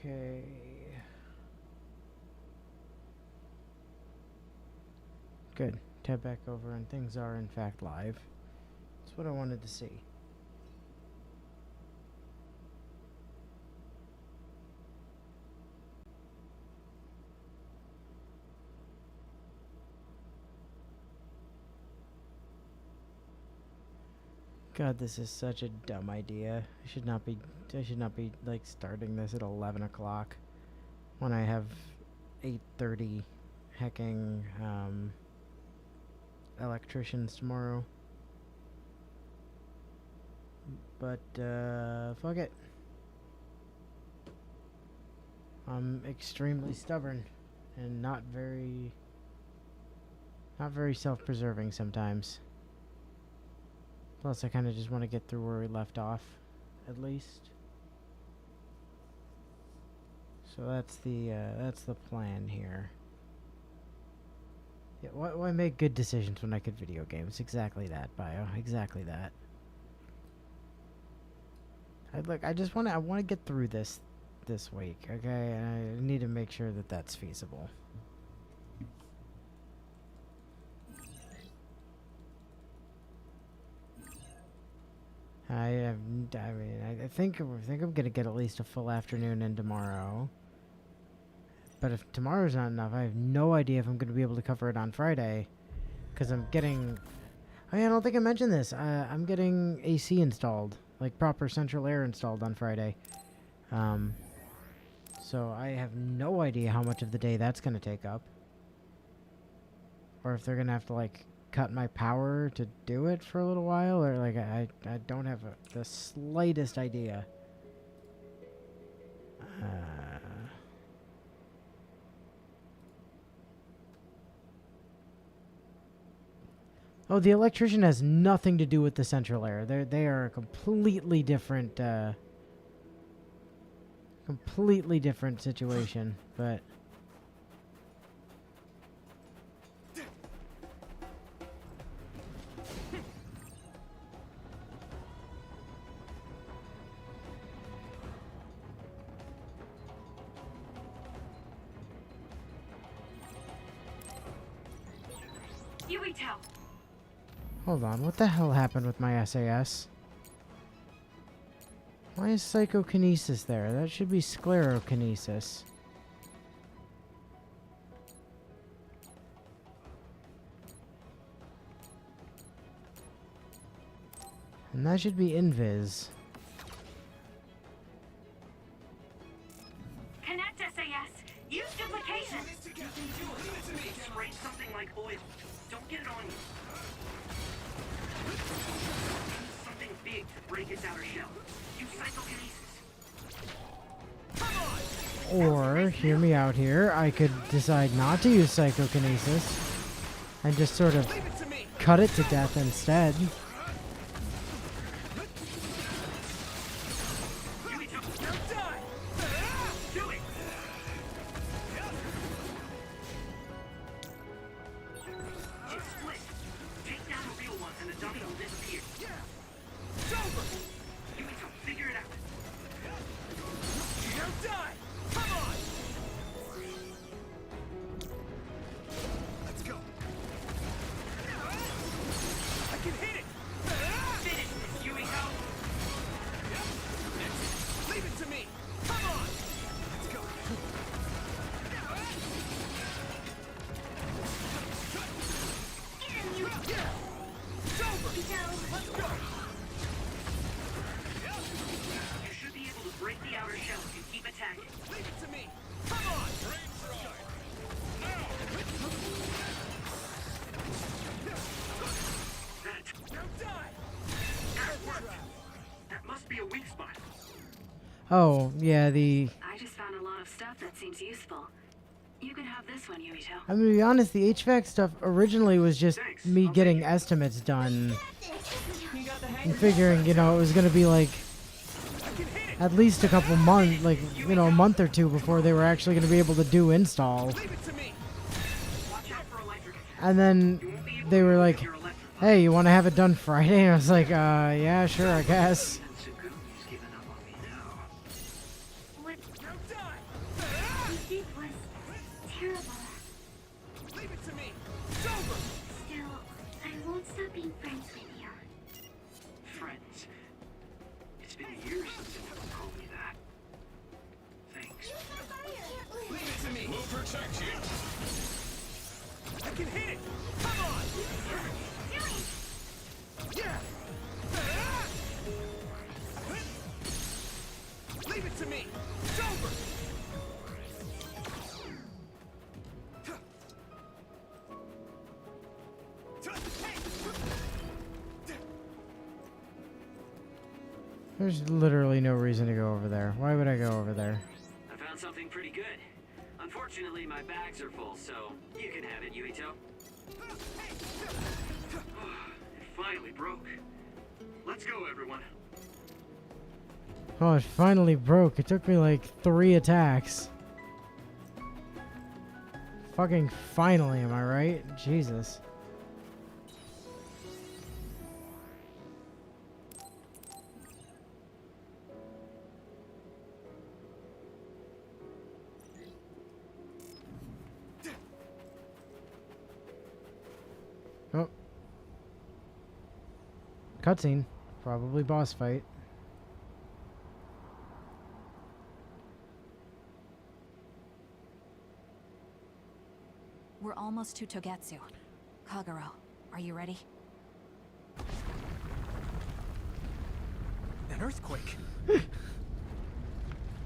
Okay. Good. Tab back over and things are in fact live. That's what I wanted to see. God, this is such a dumb idea. I should not be like starting this at 11 o'clock when I have 8:30 hecking electricians tomorrow. But fuck it. I'm extremely stubborn and not very self-preserving sometimes. Plus, I kind of just want to get through where we left off, at least. So that's the plan here. Yeah, why make good decisions when I could video games? Exactly that, Bio. Exactly that. I want to get through this week, okay? And I need to make sure that that's feasible. I think I'm gonna get at least a full afternoon in tomorrow. But if tomorrow's not enough, I have no idea if I'm gonna be able to cover it on Friday, because I'm getting. Oh yeah, I don't think I mentioned this. I'm getting AC installed, like proper central air installed on Friday. So I have no idea how much of the day that's gonna take up, or if they're gonna have to like cut my power to do it for a little while, or like I don't have the slightest idea. Oh, the electrician has nothing to do with the central air. They are a completely different situation, but hold on, what the hell happened with my SAS? Why is psychokinesis there? That should be sclerokinesis. And that should be invis. Connect SAS. Use duplication. Spray something like oil. Don't get it on you. Something big to break its outer shell. Use psychokinesis. Or, hear me out here, I could decide not to use psychokinesis and just sort of cut it to death instead. Oh, yeah, I just found a lot of stuff that seems useful. You can have this one, Yumito. I'm gonna be honest, the HVAC stuff originally was just me getting estimates done. And figuring, you know, it was gonna be like at least a couple months, like, you know, a month or two before they were actually gonna be able to do install. And then they were like, hey, you wanna have it done Friday? And I was like, yeah, sure, I guess. terrible. Leave it to me! It's over! Still, I won't stop being friends with you. Friends. It's been years since anyone told me that. Thanks. Leave it to me! We'll protect you. I can hit it! Come on! Yeah! Ah! Leave it to me! It's over! There's literally no reason to go over there. Why would I go over there? I found something pretty good. Unfortunately, my bags are full, so you can have it, Yuito. It finally broke. Let's go, everyone. Oh, it finally broke. It took me like 3 attacks. Fucking finally, am I right? Jesus. Oh. Cutscene. Probably boss fight. We're almost to Togetsu. Kagero, are you ready? An earthquake.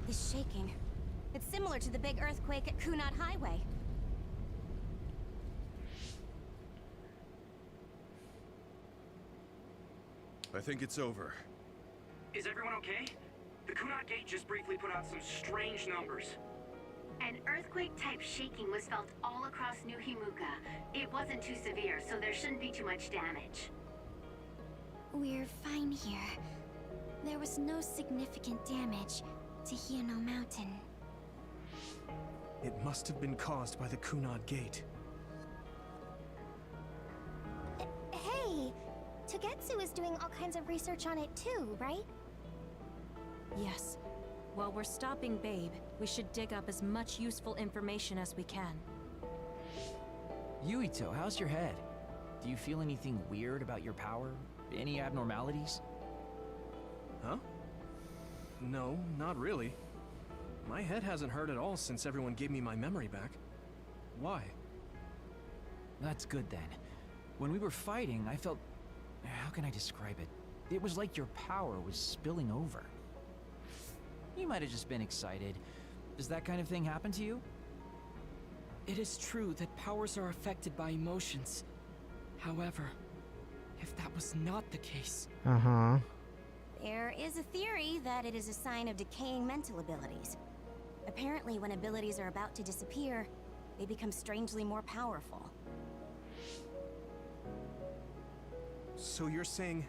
Is shaking. It's similar to the big earthquake at Kunad Highway. I think it's over. Is everyone okay? The Kunat Gate just briefly put out some strange numbers. An earthquake-type shaking was felt all across New Himuka. It wasn't too severe, so there shouldn't be too much damage. We're fine here. There was no significant damage to Hino Mountain. It must have been caused by the Kunad Gate. Hey! Togetsu is doing all kinds of research on it too, right? Yes. While we're stopping Babe, we should dig up as much useful information as we can. Yuito, how's your head? Do you feel anything weird about your power? Any abnormalities? Huh? No, not really. My head hasn't hurt at all since everyone gave me my memory back. Why? That's good then. When we were fighting, I felt... How can I describe it? It was like your power was spilling over. You might have just been excited. Does that kind of thing happen to you? It is true that powers are affected by emotions. However, if that was not the case... Uh-huh. There is a theory that it is a sign of decaying mental abilities. Apparently, when abilities are about to disappear, they become strangely more powerful. So you're saying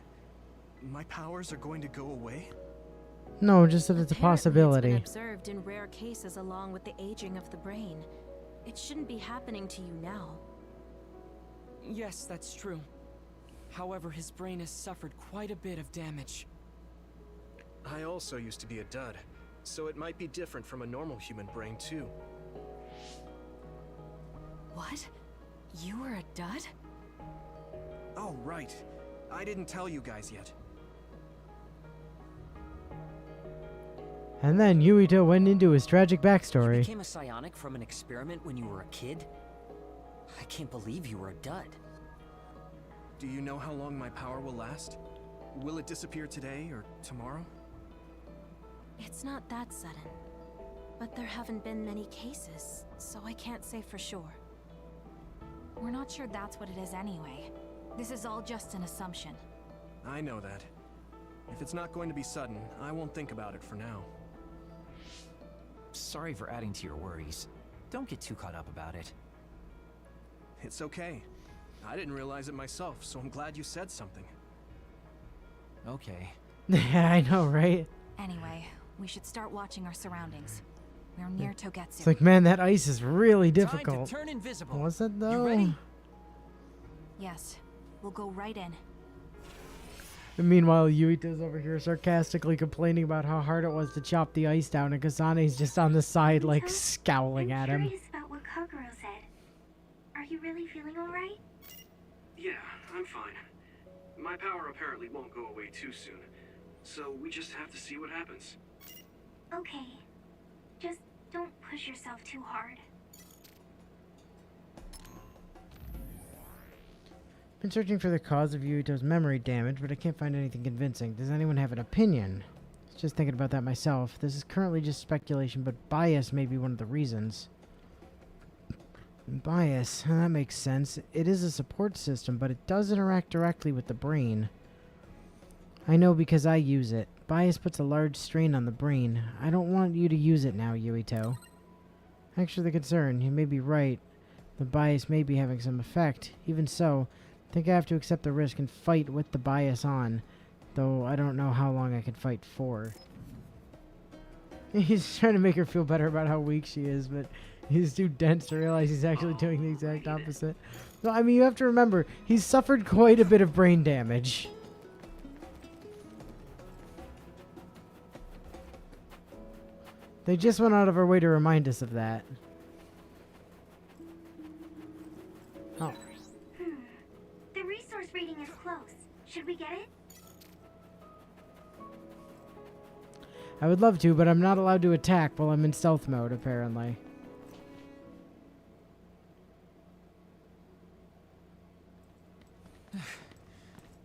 my powers are going to go away? No, just that it's a Apparently possibility. It's been observed in rare cases along with the aging of the brain. It shouldn't be happening to you now. Yes, that's true. However, his brain has suffered quite a bit of damage. I also used to be a dud, so it might be different from a normal human brain too. What? You were a dud? Oh, right. I didn't tell you guys yet. And then Yuito went into his tragic You backstory. became a psionic from an experiment when you were a kid? I can't believe you were a dud. Do you know how long my power will last? Will it disappear today or tomorrow? It's not that sudden. But there haven't been many cases, so I can't say for sure. We're not sure that's what it is anyway. This is all just an assumption. I know that. If it's not going to be sudden, I won't think about it for now. Sorry for adding to your worries. Don't get too caught up about it. It's okay. I didn't realize it myself, so I'm glad you said something. Okay. Yeah, I know, right? Anyway, we should start watching our surroundings. We're near Togetsu. It's like, man, that ice is really Time difficult. to turn invisible. Was it though? You ready? Yes, we'll go right in. And meanwhile, Yuito's over here sarcastically complaining about how hard it was to chop the ice down, and Kasane's just on the side, like, scowling at I'm him. curious about what Kagero you really feeling alright? Yeah, I'm fine. My power apparently won't go away too soon, so we just have to see what happens. Okay. Just don't push yourself too hard. Been searching for the cause of Yuito's memory damage, but I can't find anything convincing. Does anyone have an opinion? I was just thinking about that myself. This is currently just speculation, but bias may be one of the reasons. Bias, that makes sense. It is a support system, but it does interact directly with the brain. I know because I use it. Bias puts a large strain on the brain. I don't want you to use it now, Yuito. Actually, the concern, you may be right. The bias may be having some effect. Even so, I think I have to accept the risk and fight with the bias on, though I don't know how long I can fight for. He's trying to make her feel better about how weak she is, but he's too dense to realize he's actually doing the exact opposite. So, I mean, you have to remember, he's suffered quite a bit of brain damage. They just went out of our way to remind us of that. Oh. The resource reading is close. Should we get it? I would love to, but I'm not allowed to attack while I'm in stealth mode, apparently.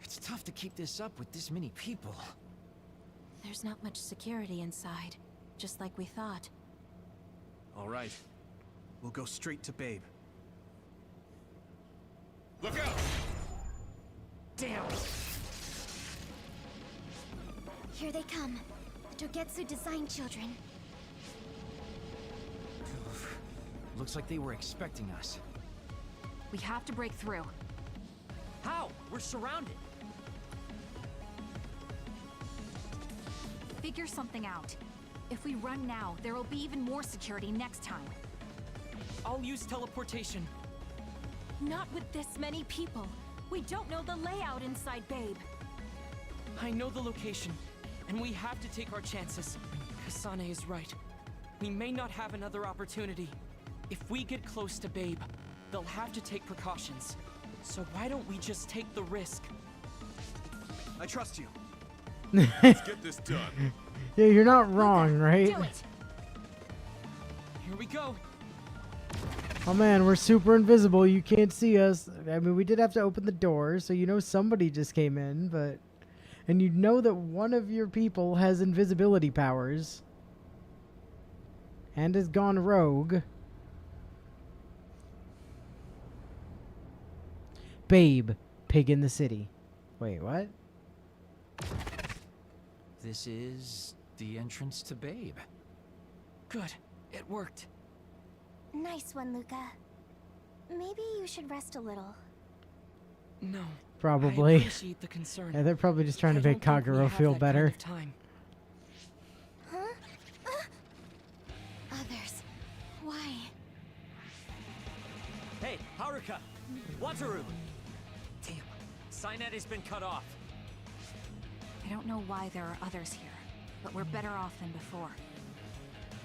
It's tough to keep this up with this many people. There's not much security inside, just like we thought. All right. We'll go straight to Babe. Look out! Damn! Here they come. The Togetsu design children. Looks like they were expecting us. We have to break through. How? We're surrounded. Figure something out. If we run now, there will be even more security next time. I'll use teleportation. Not with this many people. We don't know the layout inside Babe. I know the location, and we have to take our chances. Kasane is right. We may not have another opportunity. If we get close to Babe, they'll have to take precautions. So why don't we just take the risk? I trust you. Let's get this done. Yeah, you're not wrong, right? Do it! Here we go. Oh man, we're super invisible. You can't see us. I mean, we did have to open the door, so you know somebody just came in, but... And you know that one of your people has invisibility powers. And has gone rogue. Babe, pig in the city. Wait, what? This is the entrance to Babe. Good. It worked. Nice one, Luca. Maybe you should rest a little. No. Probably. I appreciate the concern. Yeah, they're probably just trying to I make don't think we Kagero have feel that better. kind of time. Huh? Others. Why? Hey, Haruka! Wataru! Damn, Signet has been cut off. I don't know why there are others here, but we're better off than before.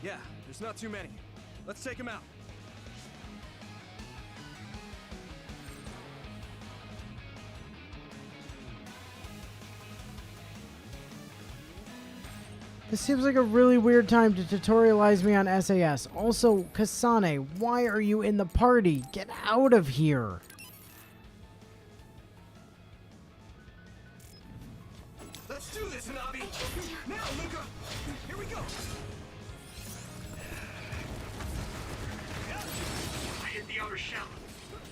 Yeah, there's not too many. Let's take him out. This seems like a really weird time to tutorialize me on SAS. Also, Kasane, why are you in the party? Get out of here! Let's do this, Hanabi! Now, Luca! Here we go! I hit the outer shell.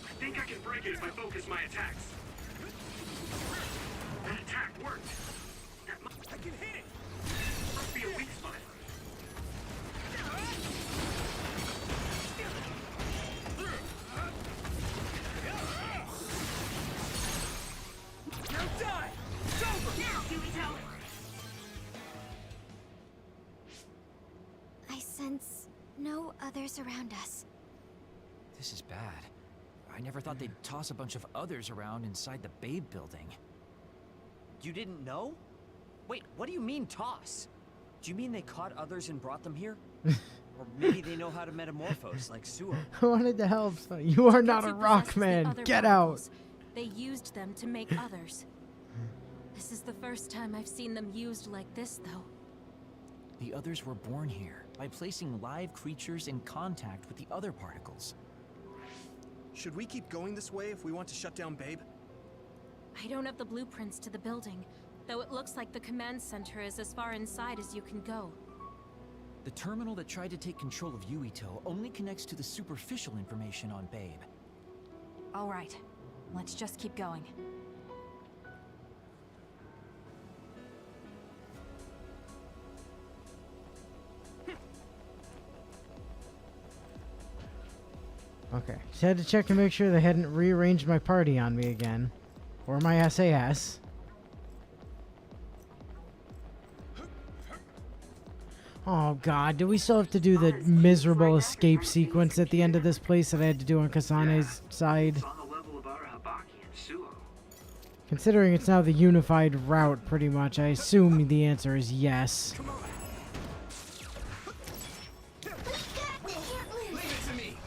I think I can break it if I focus my attacks. That attack worked. I can hit it! Must be a weak spot. Now die! It's over! Now, Yuito! I sense no others around us. This is bad. I never thought they'd toss a bunch of others around inside the Babe building. You didn't know? Wait, what do you mean toss? Do you mean they caught others and brought them here? Or maybe they know how to metamorphose, like Suo. I wanted to help. So you are not Getsu a rock possesses the man. other Get out. particles. They used them to make others. This is the first time I've seen them used like this, though. The others were born here by placing live creatures in contact with the other particles. Should we keep going this way if we want to shut down Babe? I don't have the blueprints to the building, though it looks like the command center is as far inside as you can go. The terminal that tried to take control of Yuito only connects to the superficial information on Babe. All right, let's just keep going. Okay. Just had to check to make sure they hadn't rearranged my party on me again. Or my SAS. Oh god, do we still have to do the miserable escape sequence at the end of this place that I had to do on Kasane's side? It's on the level of Arahabaki and Suo. Considering it's now the unified route, pretty much, I assume the answer is yes. Leave it to me!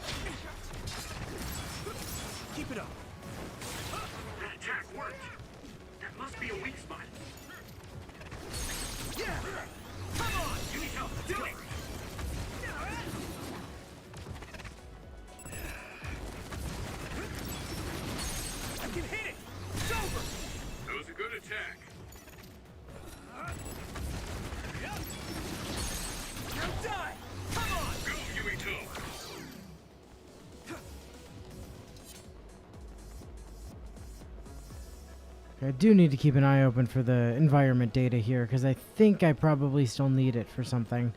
Keep it up. That attack worked. That must be a weak spot. Yeah! Come on! Yuito, do it! I can hit it! It's over! That was a good attack. Now die! Come on! Go, Yuito! I do need to keep an eye open for the environment data here, because I think I probably still need it for something.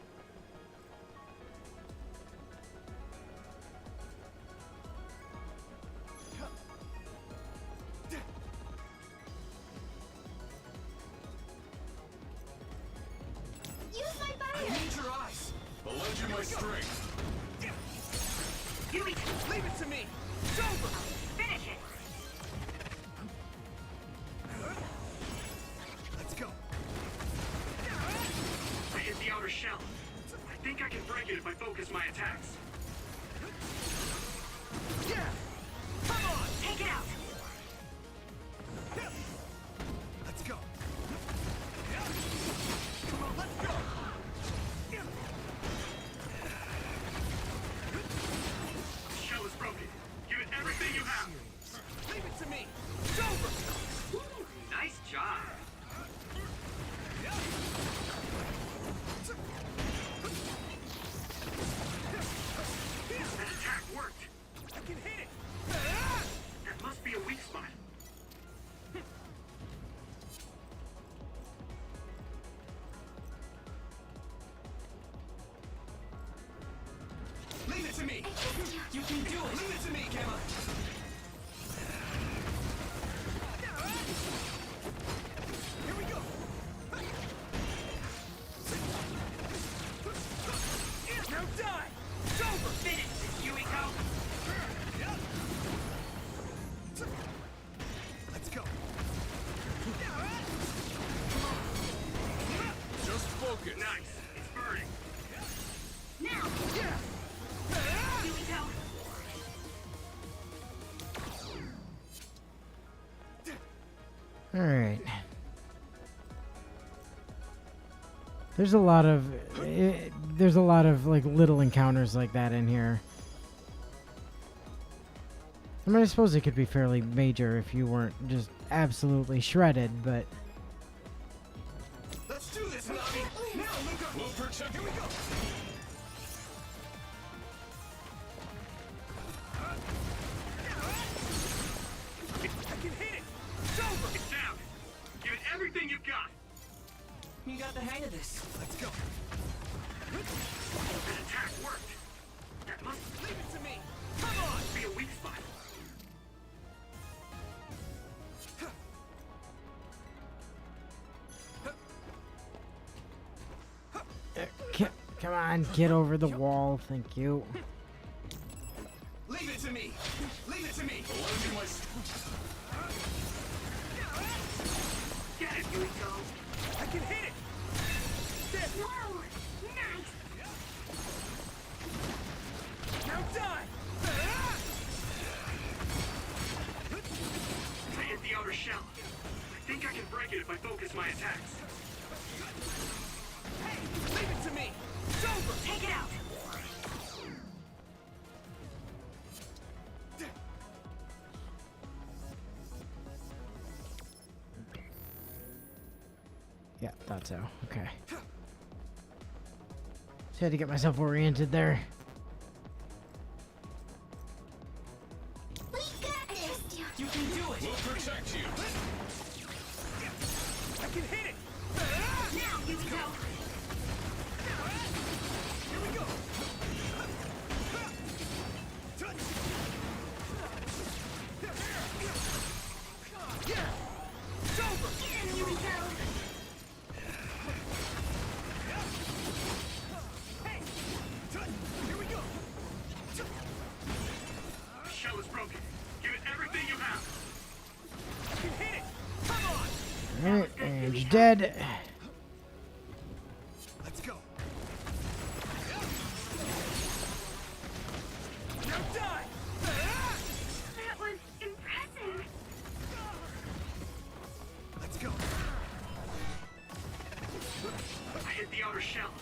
Use my I fire! need your eyes! I'll lend you my strength. Yuito, Leave it to me! It's over! finish it! Let's go! I hit the outer shell. I think I can break it if I focus my attacks. Yeah! Come on! Take it out! Let's go! Come on, let's go! The shell is broken. Give it everything you have. Leave it to me! It's over! Ooh, nice job. That attack worked. I can hit it! That must be a weak spot. Leave it to me! You can do it! Leave it to me, Gemma! Here we go! Now die! It's over! Finish it, Yuito. Let's go! Just focus. Nice. It's burning. Now, Yeah! Yuito. Alright. There's a lot of like little encounters like that in here. I mean, I suppose it could be fairly major if you weren't just absolutely shredded, but Let's do this, Nami! Now look up! We'll protect Here we go! I can hit it! It's over! It's down. Give it everything you've got. You got the hang of this. Let's go! That attack worked. That must Leave it to me! Come on! be a weak spot. come on, get over the wall. Thank you. Leave it to me! Leave it to me! I'll lend you my Get it, Yuito. I can hit it! There! Whoa! Nice! focus my attacks. Hey, leave it to me. It's over. Take it out. Yeah, thought so. Okay. Just had to get myself oriented there. We got this. You can do it! We'll protect you. I can hit it. Now you go. Here we go. Yeah. It's over. Here we go. Hey. Here we go. The shell is broken. Give it everything you have. I can hit it. Come on. Alright, and you're dead. Let's go. Now die. That was impressive. Let's go. I hit the outer shell.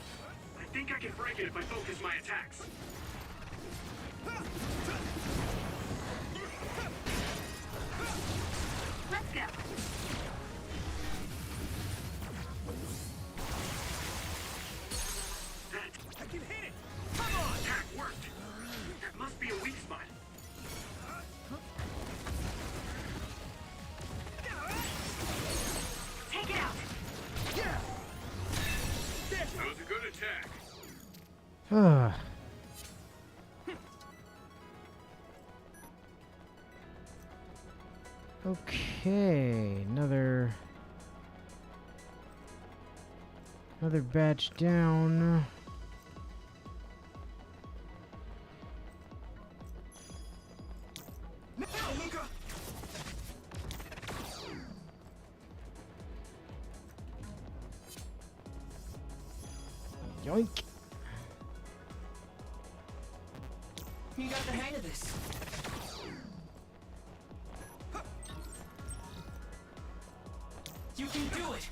I think I can break it if I focus my attacks. Let's go. That I can hit it. Come on. attack worked. That must be a weak spot. Take it out. Yeah. That was a good attack. Ugh. Okay, another batch down. Now, Luca. Yoink. You got the hang of this. You can do it!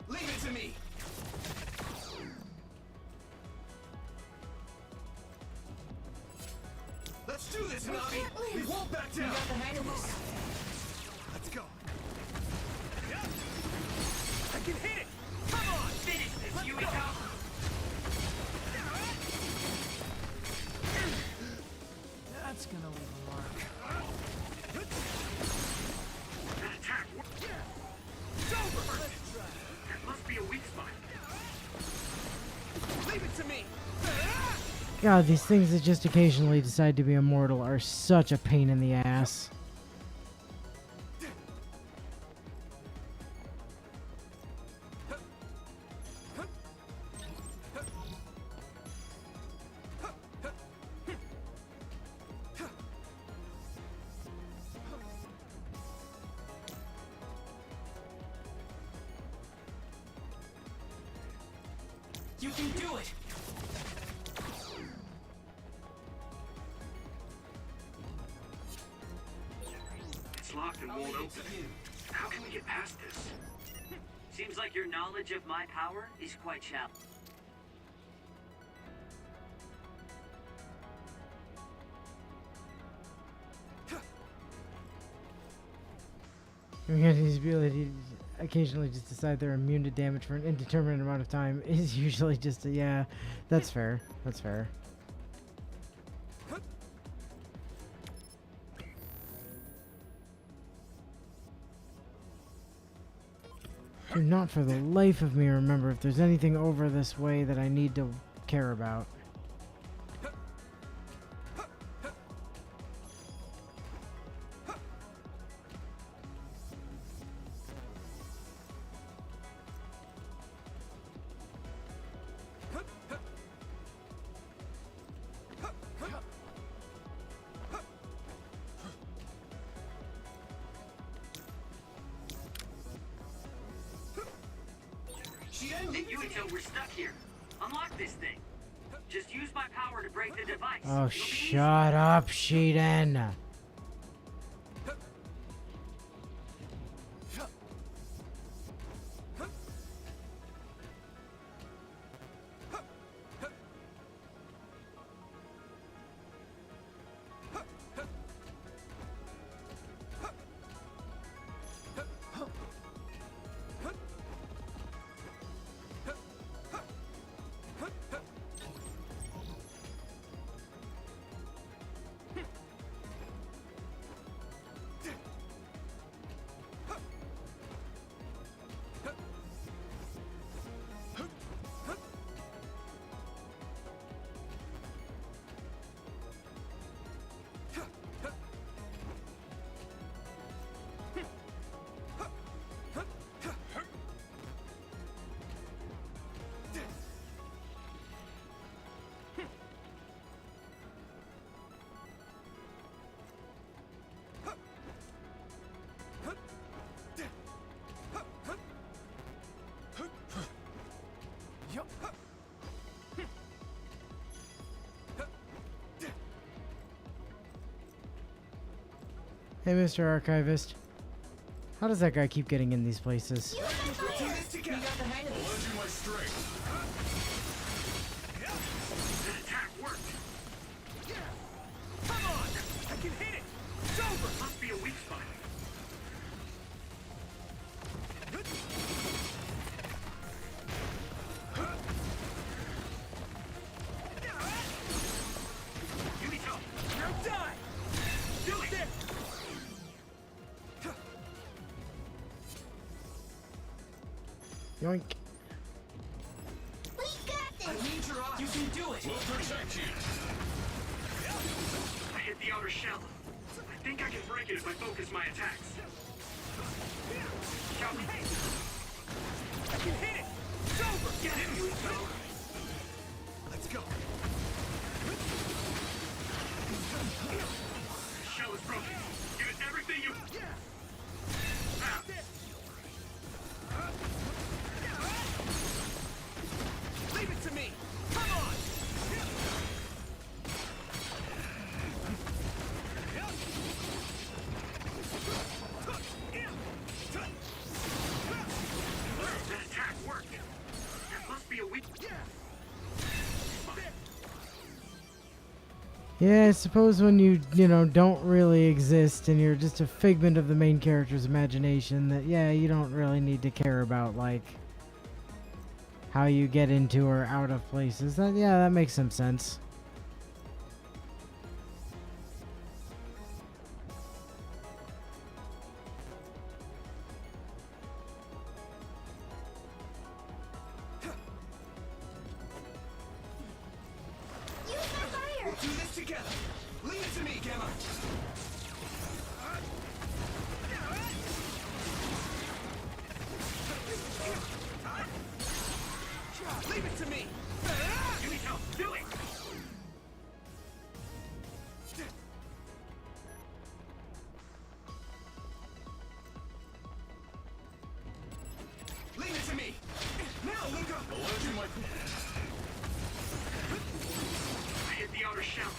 Leave it to me. Let's do this, Nami. We won't back You down. got the hang of this. Let's go. Yeah. I can hit it. Come on. Finish this, Let's you go. That's gonna leave a mark. That attack worked. It's over. That must be a weak spot. Leave it to me. God, these things that just occasionally decide to be immortal are such a pain in the ass. You can do it! It's locked and won't open. How can we get past this? Seems like your knowledge of my power is quite shallow. Humanity's ability to occasionally just decide they're immune to damage for an indeterminate amount of time is usually just a, yeah, that's fair. That's fair. Do not for the life of me remember if there's anything over this way that I need to care about. Leave you until we're stuck here. Unlock this thing. Just use my power to break the device. Oh, It'll be shut up, Sheeden. Hey, Mr. Archivist. How does that guy keep getting in these places? We'll do this together. We'll lend you my strength. The attack worked. Come on! I can hit it! It's over! Must be a weak spot. Yumito, Now die! do it! Yoink. We got this! I need your eyes. You can do it! We'll protect you. I hit the outer shell. I think I can break it if I focus my attacks. Shall we? I can hit it! It's over! Get him, Yumito! Let's go. The shell is broken. Give it everything you... Now. Leave it to me! Come on! That attack worked. There must be a weak... Yeah, I suppose when you know, don't really exist and you're just a figment of the main character's imagination, that, yeah, you don't really need to care about, like, how you get into or out of places. That, yeah, that makes some sense. Use my fire! We'll do this together. Leave it to me, Gemma. Leave it to me. Yumito, do it! Leave it to me. Now, Luca. I'll lend you my... I hit the outer shell.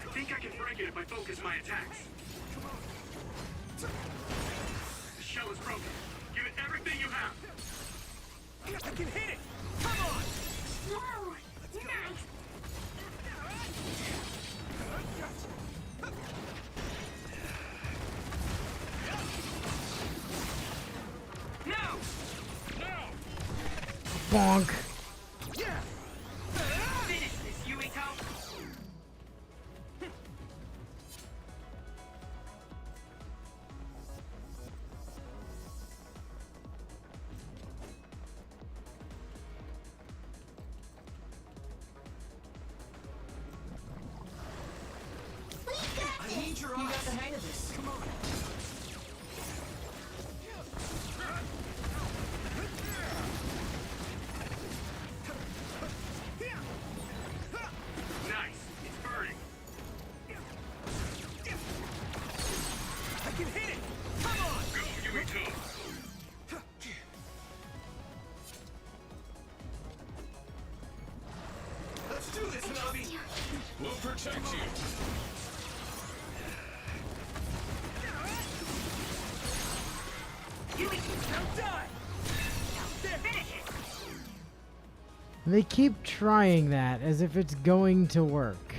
I think I can break it if I focus my attacks. The shell is broken. Give it everything you have. I can hit it. Come on. Whoa! Nice! Now! Now! Bonk. Finish this, Yumito! I need your eyes. You got the hang of this. Come on. Nice. It's burning. I can hit it. Come on. Go, Yumito! Let's do this They keep trying that as if it's going to work.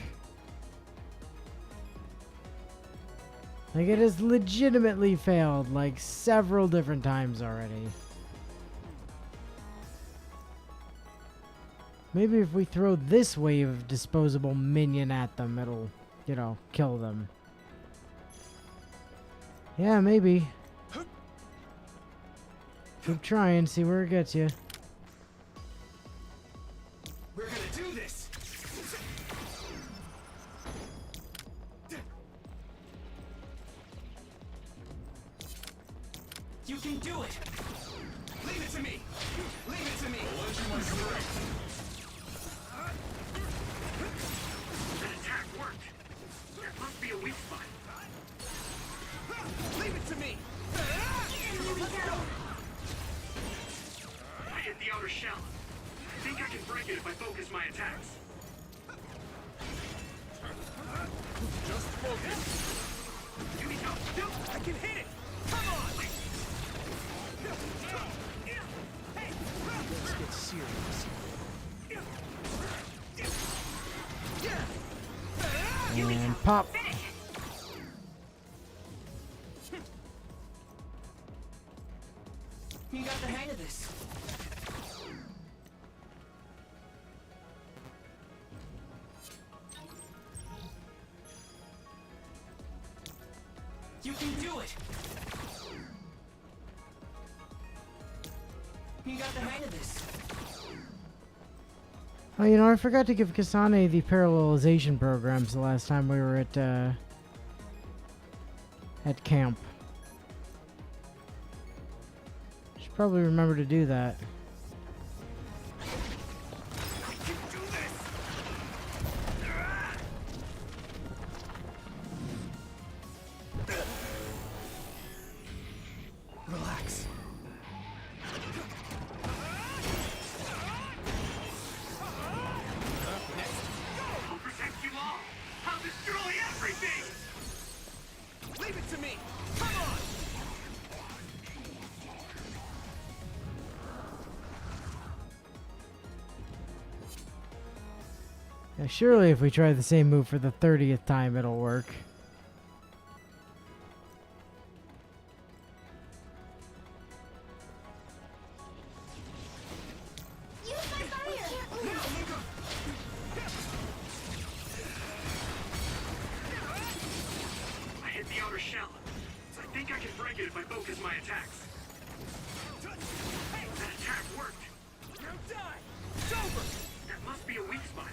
Like, it has legitimately failed like several different times already. Maybe if we throw this wave of disposable minion at them, it'll, you know, kill them. Yeah, maybe. Keep trying, see where it gets you. We're gonna do this. You can do it! Leave it to me. Leave it to me. That attack worked. There must be a weak spot. Leave it to me. I hit the outer shell. I think I can break it if I focus my attacks. Just focus. Give me help. I can hit it. Come on. Let's get serious. And pop. You got the hang of this. You can do it! You got the hang of this. Oh, you know, I forgot to give Kasane the parallelization programs the last time we were at camp. Should probably remember to do that. Relax. I'll protect you all. I'll destroy everything. Leave it to me. Come on. Yeah, surely if we try the same move for the 30th time, it'll work. I hit the outer shell. I think I can break it if I focus my attacks. That attack worked. Now die. It's over. There must be a weak spot.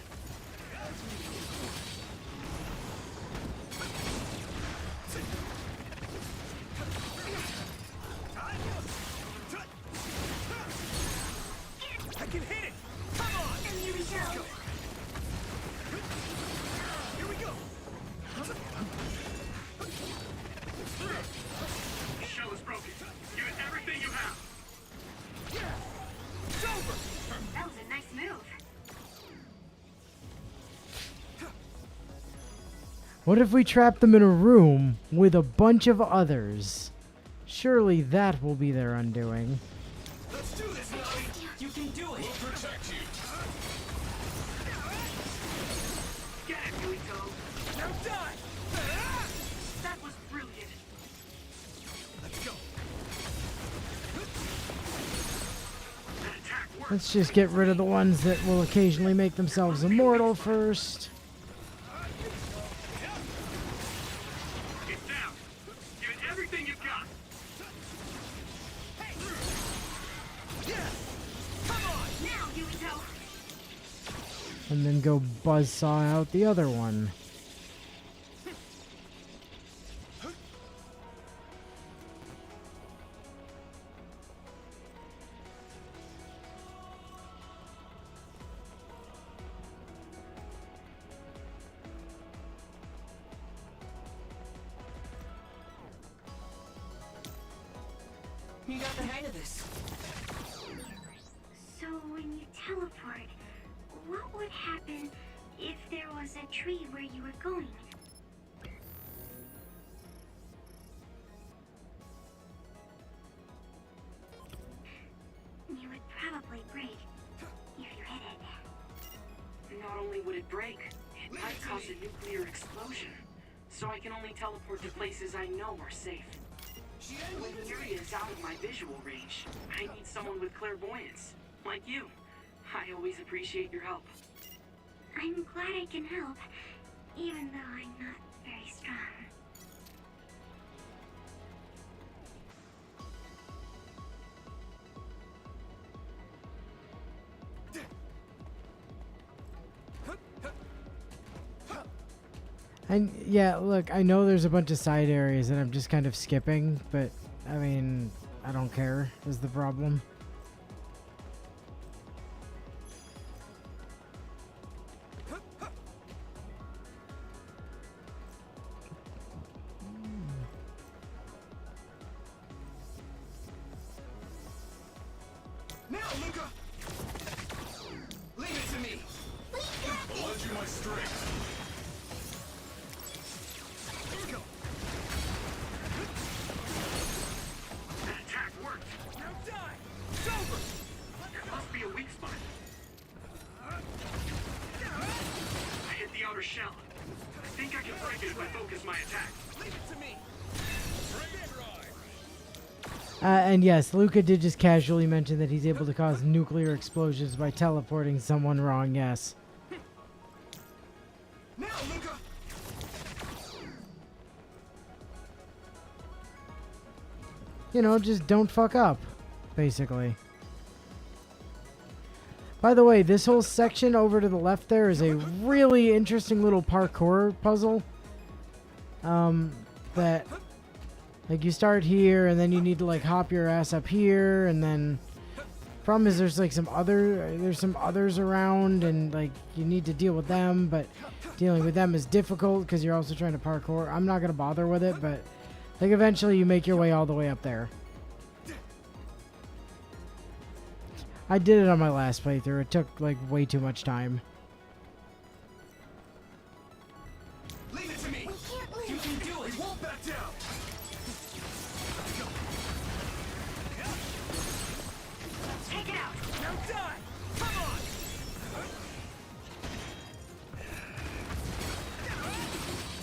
I can hit it. Come on. Here we go. Here we go. The shell is broken. Give it everything you have. It's over. That was a nice move. What if we trap them in a room with a bunch of others? Surely that will be their undoing. Let's do this, Ellie. You can do it! We'll protect you. Get it, Yuito. Now die. That was brilliant. Let's go. That attack worked. Let's just get rid of the ones that will occasionally make themselves immortal first. It's down. Give it everything you've got. Come on. Now, Yuito. And then go buzzsaw out the other one. You got the hang of this. So when you teleport, what would happen if there was a tree where you were going? You would probably break if you hit it. would it break? It might cause a nuclear explosion. So I can only teleport to places I know are safe. When the area is out of my visual range, I need someone with clairvoyance, like you. I always appreciate your help. I'm glad I can help, even though I'm not very strong. And yeah, look, I know there's a bunch of side areas that I'm just kind of skipping, but I mean, I don't care is the problem. Now, Luca! Leave it to me! I'll lend you my strength. That attack worked. Now die! It's over! There must be a weak spot. I hit the outer shell. I think I can break it if I focus my attack. Leave it to me! And yes, Luca did just casually mention that he's able to cause nuclear explosions by teleporting someone wrong, yes. Now, Luca! You know, just don't fuck up, basically. By the way, this whole section over to the left there is a really interesting little parkour puzzle. That, like, you start here, and then you need to, like, hop your ass up here, and then... Problem is there's, like, some others around, and, like, you need to deal with them, but dealing with them is difficult, because you're also trying to parkour. I'm not gonna bother with it, but, like, eventually you make your way all the way up there. I did it on my last playthrough. It took, like, way too much time. Leave it to me! You can do it! We won't back down! Take it out. Now die! Come on!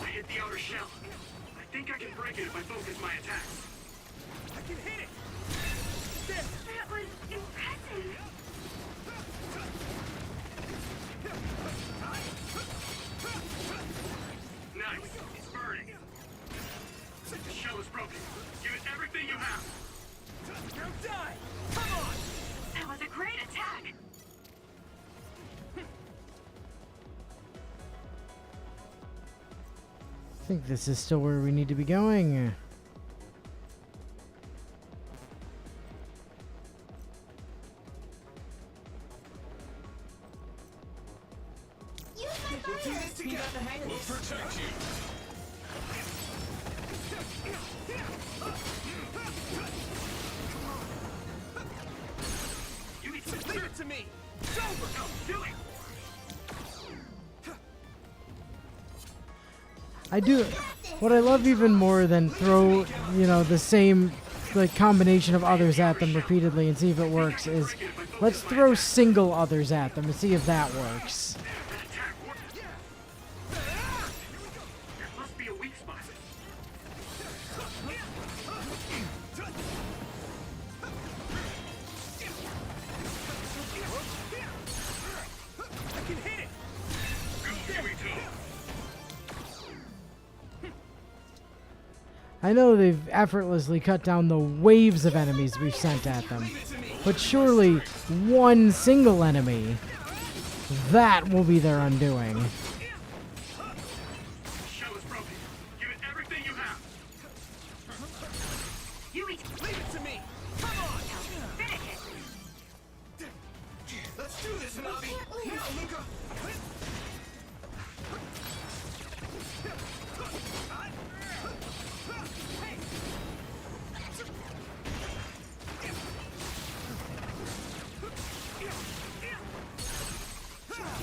I hit the outer shell. I think I can break it if I focus my attack. I can hit it! That was impressive. Nice. It's burning. The shell is broken. Give it everything you have. Now die! Come on! That was a great attack. I think this is still where we need to be going. We'll do this together! We'll protect you! Leave it to me! It's over! No, do it. I do. What I love even more than throw, you know, the same, like, combination of others at them repeatedly and see if it works is let's throw single others at them and see if that works. That attack worked. There must be a weak spot. I can hit it! I know they've effortlessly cut down the waves of enemies we've sent at them, but surely one single enemy, that will be their undoing. The shell is broken. Give it everything you have. Leave it to me! Come on! Finish it. Let's do this, Navi! Now, Luca!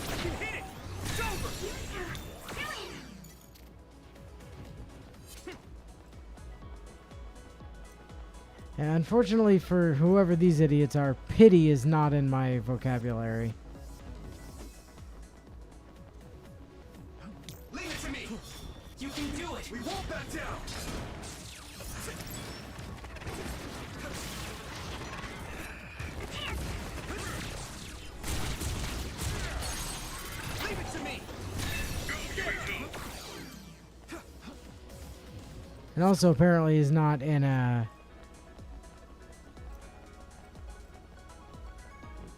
I can hit it! It's over! And unfortunately for whoever these idiots are, pity is not in my vocabulary. And also apparently is not in a...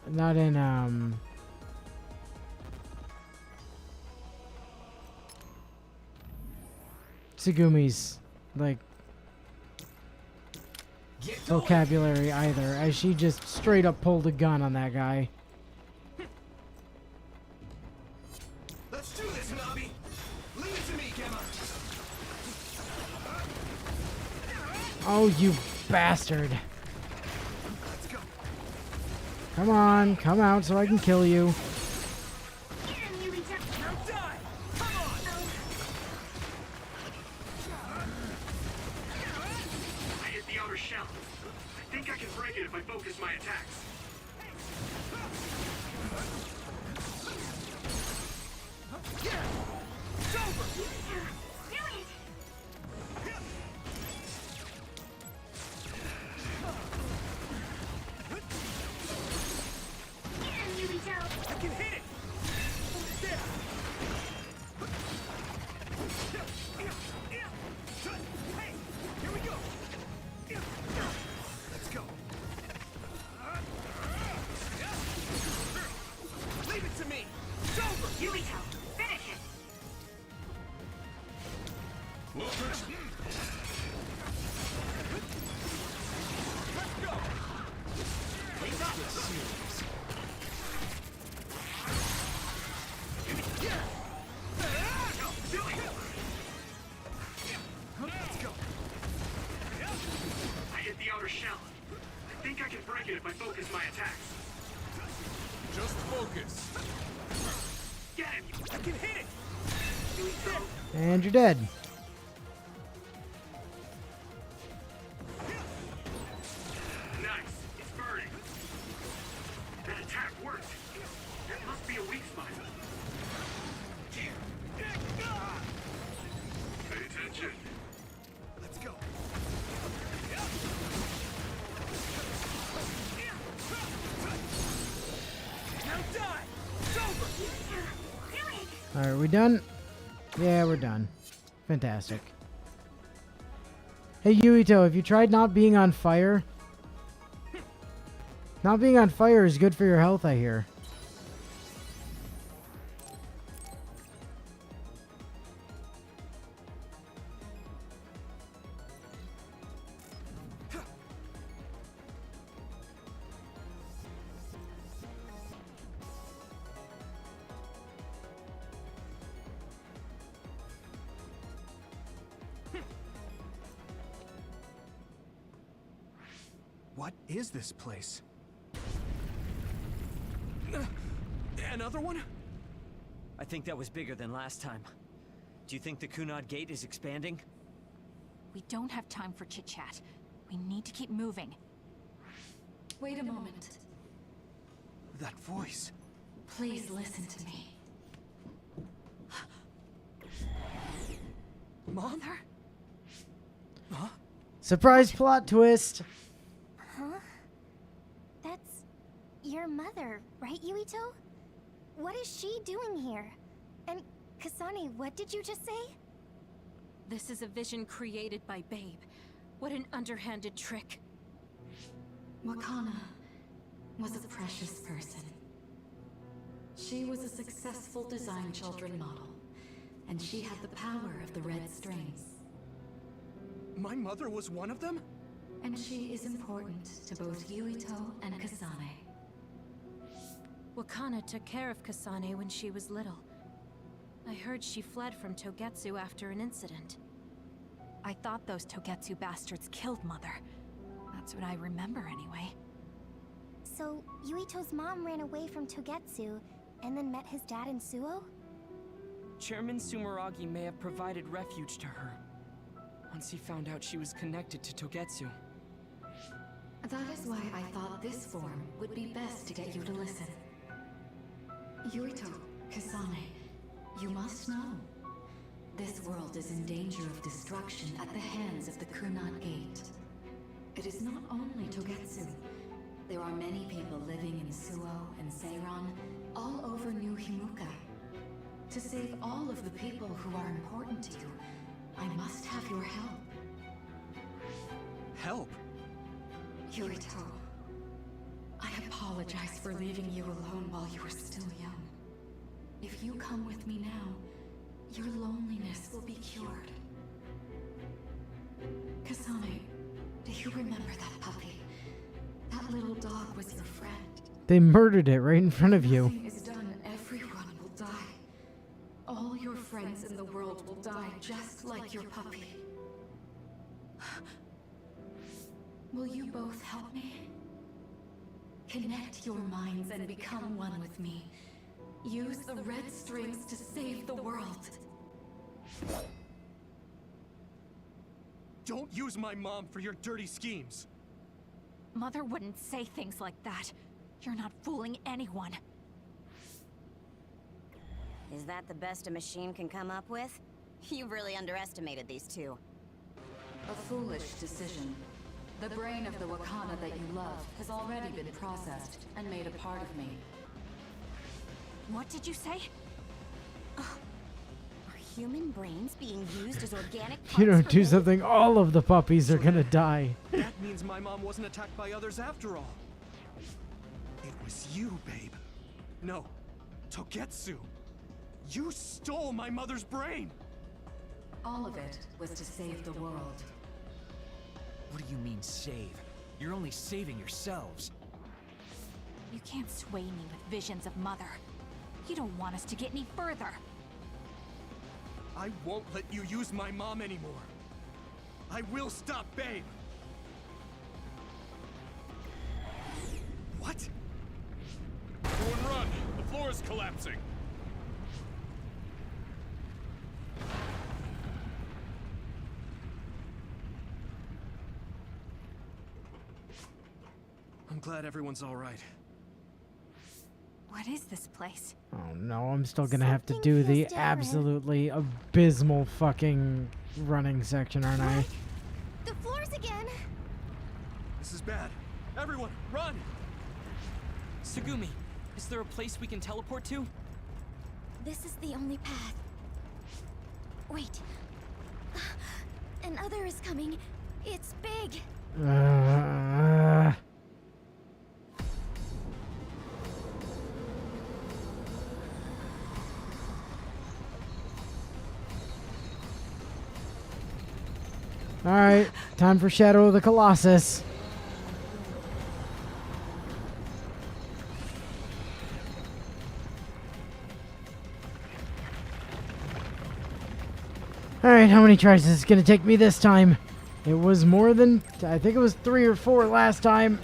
Not in, Tsugumi's, like, vocabulary either, as she just straight up pulled a gun on that guy. Let's do this, Nabi. Leave it to me, Gemma. Oh, you bastard. Let's go. Come on, come out so I can kill you. I hit the outer shell. I think I can break it if I focus my attacks. It's over. Do it! Get him, Yubito! I can hit it. There. Hey, here we go. Let's go. Leave it to me. It's over. Yubito, finish it! Let's go. He's not serious. Let's go. I hit the outer shell. I think I can break it if I focus my attacks. Just focus. Get him! I can hit it. And you're dead. Nice. It's burning. That attack worked. That must be a weak spot. Pay attention. Let's go. Now die. It's over. Alright, we done? Yeah, we're done. Fantastic. Hey, Yuito, have you tried not being on fire? Not being on fire is good for your health, I hear. What is this place? Another one? I think that was bigger than last time. Do you think the Kunad Gate is expanding? We don't have time for chit-chat. We need to keep moving. Wait a moment. That voice. Please listen to me. Mom? Huh? Surprise plot twist! Huh? That's your mother, right, Yuito? What is she doing here? And Kasane, what did you just say? This is a vision created by Babe. What an underhanded trick. Wakana was a precious person. She was a successful design children model, and she had the power of the red strings. My mother was one of them? And she is important to both Yuito and Kasane. Wakana took care of Kasane when she was little. I heard she fled from Togetsu after an incident. I thought those Togetsu bastards killed Mother. That's what I remember anyway. So, Yuito's mom ran away from Togetsu, and then met his dad in Suo? Chairman Sumeragi may have provided refuge to her, once he found out she was connected to Togetsu. That is why I thought this form would be best to get you to listen. Yuito, Kasane, you must know. This world is in danger of destruction at the hands of the Kunad Gate. It is not only Togetsu. There are many people living in Suo and Seiron, all over New Himuka. To save all of the people who are important to you, I must have your help. help. Yurito, I apologize for leaving you alone while you were still young. If you come with me now, your loneliness will be cured. Kasane, do you remember that puppy? That little dog was your friend. They murdered it right in front of you. Nothing is done, everyone will die. All your friends in the world will die just like your puppy. Will you both help me? Connect your minds and become one with me. Use the red strings to save the world. Don't use my mom for your dirty schemes. Mother wouldn't say things like that. You're not fooling anyone. Is that the best a machine can come up with? You really underestimated these two. A foolish decision. The brain of the Wakana that you love has already been processed and made a part of me. What did you say? Are human brains being used as organic If you parts don't for do me? something, all of the puppies are gonna die. That means my mom wasn't attacked by others after all. It was you, babe. No, Togetsu. You stole my mother's brain! All of it was to save the world. What do you mean, save? You're only saving yourselves. You can't sway me with visions of Mother. You don't want us to get any further. I won't let you use my mom anymore. I will stop Babe. What? Everyone run! The floor is collapsing! I'm glad everyone's all right. What is this place? Oh no, I'm still gonna have to Something do feels the different. absolutely abysmal fucking running section, aren't I? The floors again! This is bad. Everyone, run! Tsugumi, is there a place we can teleport to? This is the only path. Wait. Another is coming. It's big. Alright, time for Shadow of the Colossus. Alright, how many tries is this gonna take me this time? It was more than, I think it was 3 or 4 last time.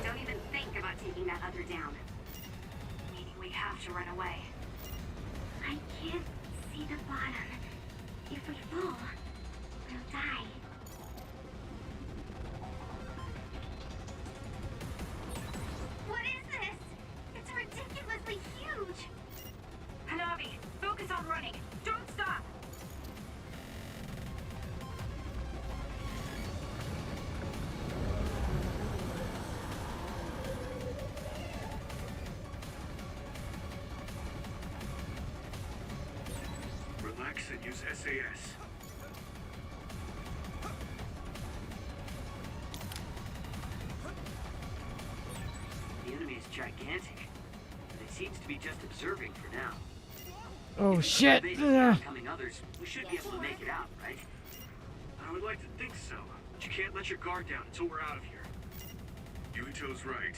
Don't even think about taking that other down. Meaning we have to run away. I can't see the bottom. If we fall, we'll die. What is this? It's ridiculously huge! Hanabi, focus on running. Don't stop! Relax and use SAS. The enemy is gigantic, but it seems to be just observing for now. Oh If it's shit! invading the incoming others, we should be able to make it out, right? I would like to think so, but you can't let your guard down until we're out of here. Yurito's right.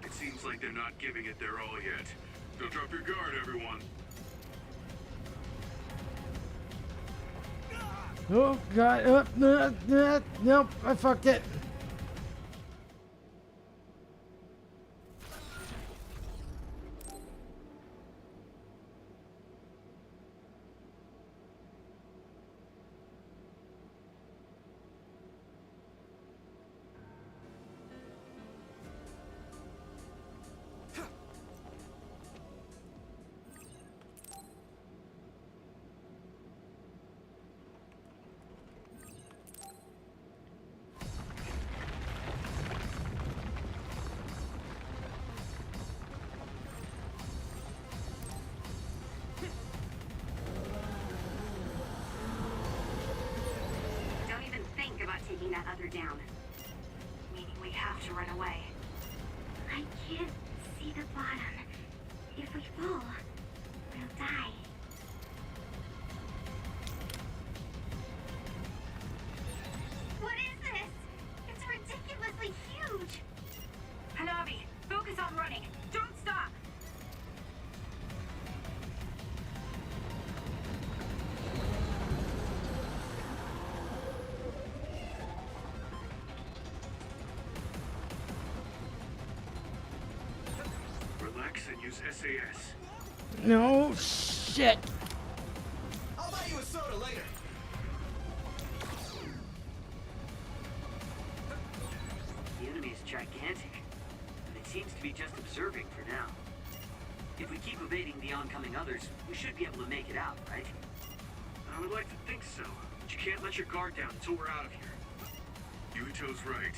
It seems like they're not giving it their all yet. Don't drop your guard, everyone. Oh god, nope, I fucked it. think about taking that other down. Meaning we have to run away. I can't see the bottom. If we fall, we'll die. What is this? It's ridiculously huge! Hanabi, focus on running. Don't stop! Relax and use SAS. No shit. I'll buy you a soda later. The enemy is gigantic, and it seems to be just observing for now. If we keep evading the oncoming others, we should be able to make it out, right? I would like to think so, but you can't let your guard down until we're out of here. Yuito's right.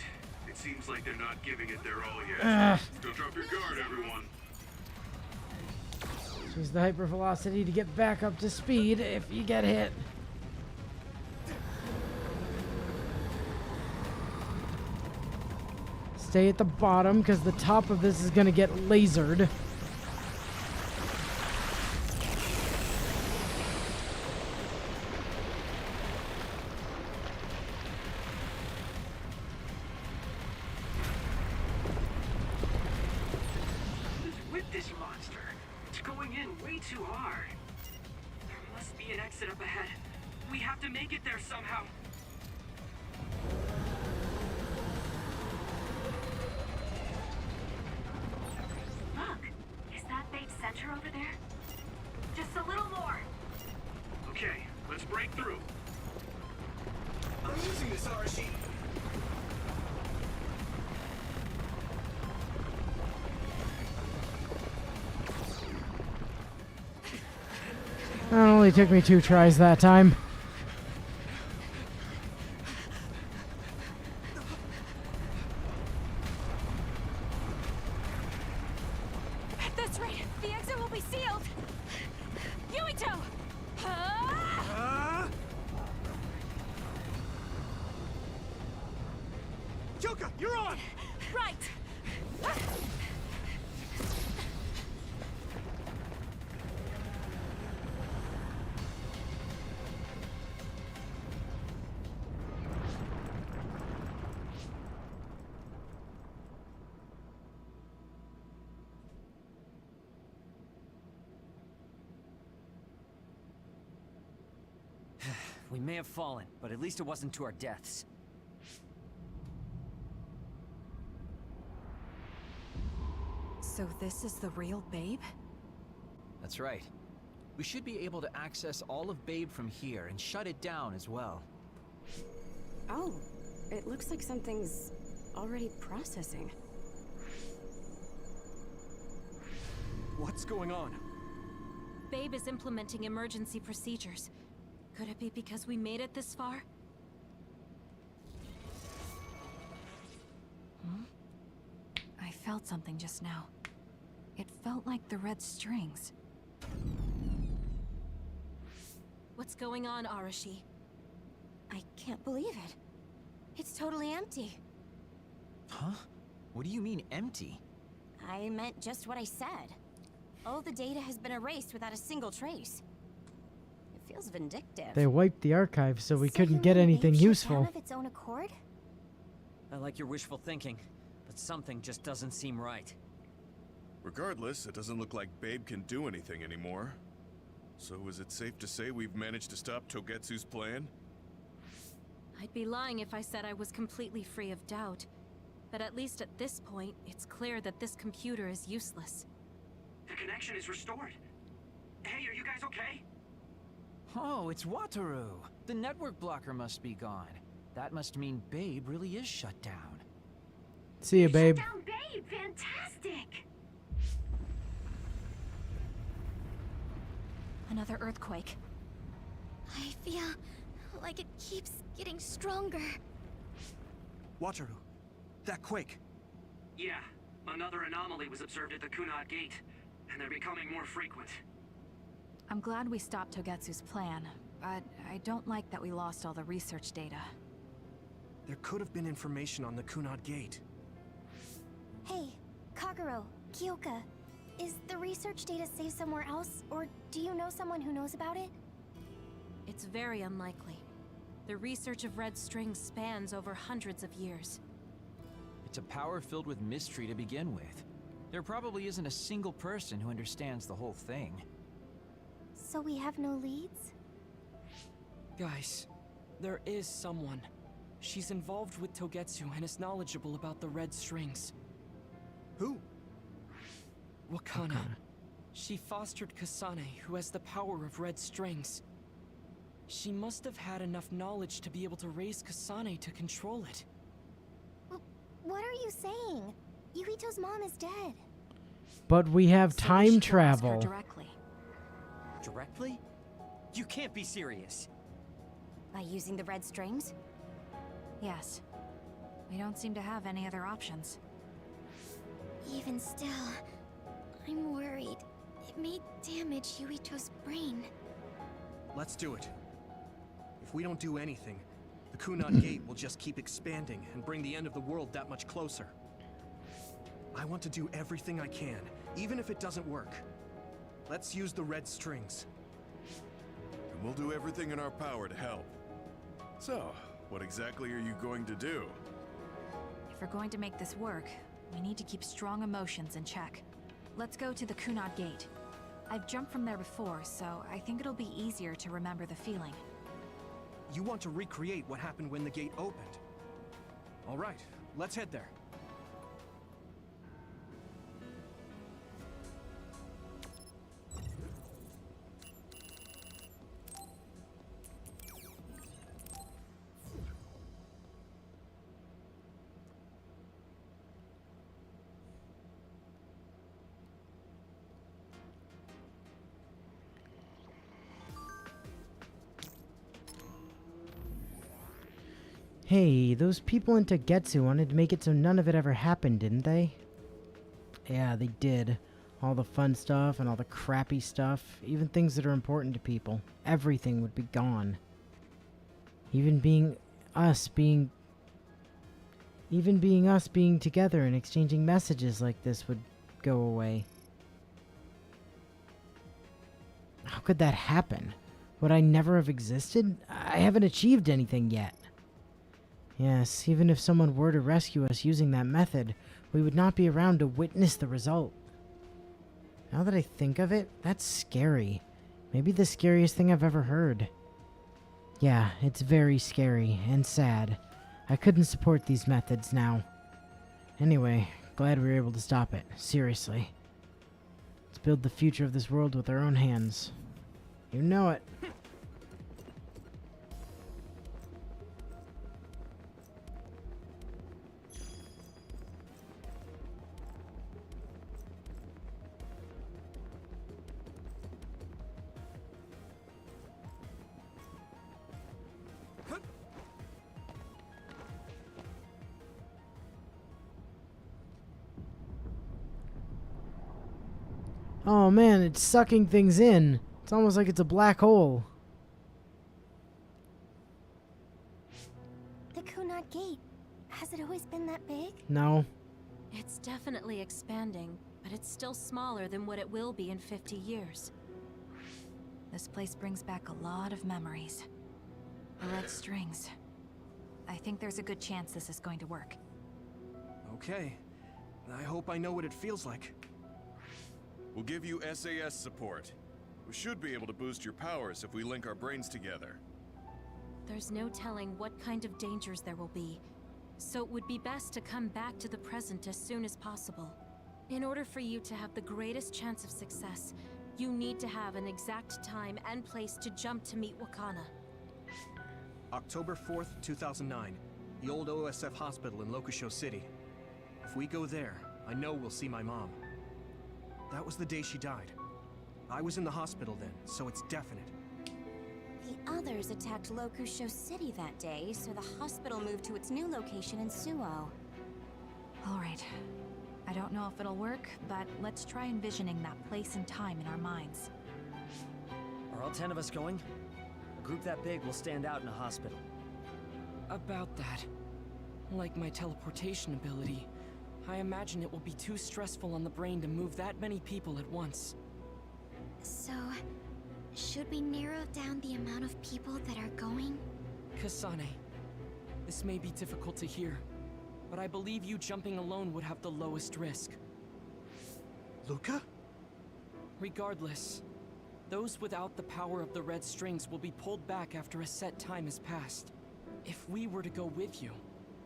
It seems like they're not giving it their all yet. Don't drop your guard, everyone. Use the hypervelocity to get back up to speed if you get hit. Stay at the bottom because the top of this is gonna get lasered. What is with this monster? It's going in way too hard. There must be an exit up ahead. We have to make it there somehow. Look, is that Babe's center over there? Just a little more. Okay, let's break through. I'm using this Arashi. It only took me 2 tries that time. That's right. The exit will be sealed. Yuito! Ah! Yuka, you're on! Right. We may have fallen, but at least it wasn't to our deaths. So this is the real Babe? That's right. We should be able to access all of Babe from here and shut it down as well. Oh, it looks like something's already processing. What's going on? Babe is implementing emergency procedures. Could it be because we made it this far? I felt something just now. It felt like the red strings. What's going on, Arashi? I can't believe it. It's totally empty. Huh? What do you mean empty? I meant just what I said. All the data has been erased without a single trace. It feels vindictive. They wiped the archive so we couldn't get really anything Babe shut useful. down of its own accord? I like your wishful thinking, but something just doesn't seem right. Regardless, it doesn't look like Babe can do anything anymore. So is it safe to say we've managed to stop Togetsu's plan? I'd be lying if I said I was completely free of doubt. But at least at this point, it's clear that this computer is useless. The connection is restored. Hey, are you guys okay? Oh, it's Wataru! The network blocker must be gone. That must mean Babe really is shut down. See you, Babe. Shut down Babe! Fantastic! Another earthquake. I feel like it keeps getting stronger. Wataru, that quake. Yeah, another anomaly was observed at the Kunad Gate, and they're becoming more frequent. I'm glad we stopped Togetsu's plan, but I don't like that we lost all the research data. There could have been information on the Kunad Gate. Hey, Kagero, Kyoka, is the research data saved somewhere else, or do you know someone who knows about it? It's very unlikely. The research of red strings spans over hundreds of years. It's a power filled with mystery to begin with. There probably isn't a single person who understands the whole thing. So we have no leads? Guys, there is someone. She's involved with Togetsu and is knowledgeable about the red strings. Who? Wakana. She fostered Kasane, who has the power of red strings. She must have had enough knowledge to be able to raise Kasane to control it. What are you saying? Yuito's mom is dead. But we have So we time should ask her travel. directly. Directly? You can't be serious. By using the red strings? Yes. We don't seem to have any other options. Even still, I'm worried. It may damage Yuito's brain. Let's do it. If we don't do anything, the Kunad Gate will just keep expanding and bring the end of the world that much closer. I want to do everything I can, even if it doesn't work. Let's use the red strings. And we'll do everything in our power to help. So, what exactly are you going to do? If we're going to make this work, we need to keep strong emotions in check. Let's go to the Kunad Gate. I've jumped from there before, so I think it'll be easier to remember the feeling. You want to recreate what happened when the gate opened. All right, let's head there. Hey, those people in Togetsu wanted to make it so none of it ever happened, didn't they? Yeah, they did. All the fun stuff and all the crappy stuff, even things that are important to people. Everything would be gone. Even being us being together and exchanging messages like this would go away. How could that happen? Would I never have existed? I haven't achieved anything yet. Yes, even if someone were to rescue us using that method, we would not be around to witness the result. Now that I think of it, that's scary. Maybe the scariest thing I've ever heard. Yeah, it's very scary and sad. I couldn't support these methods now. Anyway, glad we were able to stop it. Seriously. Let's build the future of this world with our own hands. You know it. Oh man, it's sucking things in. It's almost like it's a black hole. The Kunad Gate. Has it always been that big? No. It's definitely expanding, but it's still smaller than what it will be in 50 years. This place brings back a lot of memories. The red strings. I think there's a good chance this is going to work. Okay. I hope I know what it feels like. We'll give you SAS support. We should be able to boost your powers if we link our brains together. There's no telling what kind of dangers there will be, so it would be best to come back to the present as soon as possible. In order for you to have the greatest chance of success, you need to have an exact time and place to jump to meet Wakana. October 4th, 2009. The old OSF hospital in Lokusho City. If we go there, I know we'll see my mom. That was the day she died. I was in the hospital then, so it's definite. The others attacked Lokusho City that day, so the hospital moved to its new location in Suo. Alright. I don't know if it'll work, but let's try envisioning that place and time in our minds. Are all 10 of us going? A group that big will stand out in a hospital. About that. Like my teleportation ability, I imagine it will be too stressful on the brain to move that many people at once. So, should we narrow down the amount of people that are going? Kasane, this may be difficult to hear, but I believe you jumping alone would have the lowest risk. Luca? Regardless, those without the power of the red strings will be pulled back after a set time has passed. If we were to go with you,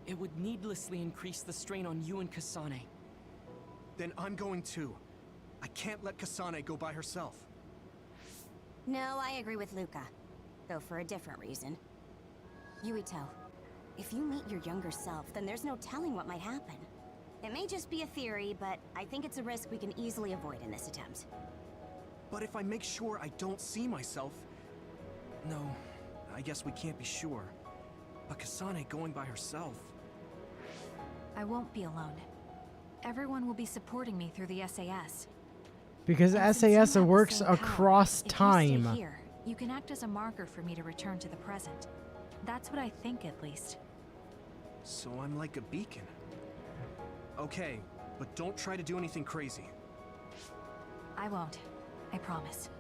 it would needlessly increase the strain on you and Kasane. Then I'm going too. I can't let Kasane go by herself. No, I agree with Luca. Though for a different reason. Yuito, if you meet your younger self, then there's no telling what might happen. It may just be a theory, but I think it's a risk we can easily avoid in this attempt. But if I make sure I don't see myself... No, I guess we can't be sure. But Kasane going by herself... I won't be alone. Everyone will be supporting me through the SAS. Because And since you have SAS the works same power, across if you time. stay here, you can act as a marker for me to return to the present. That's what I think, at least. So I'm like a beacon. Okay, but don't try to do anything crazy. I won't. I promise.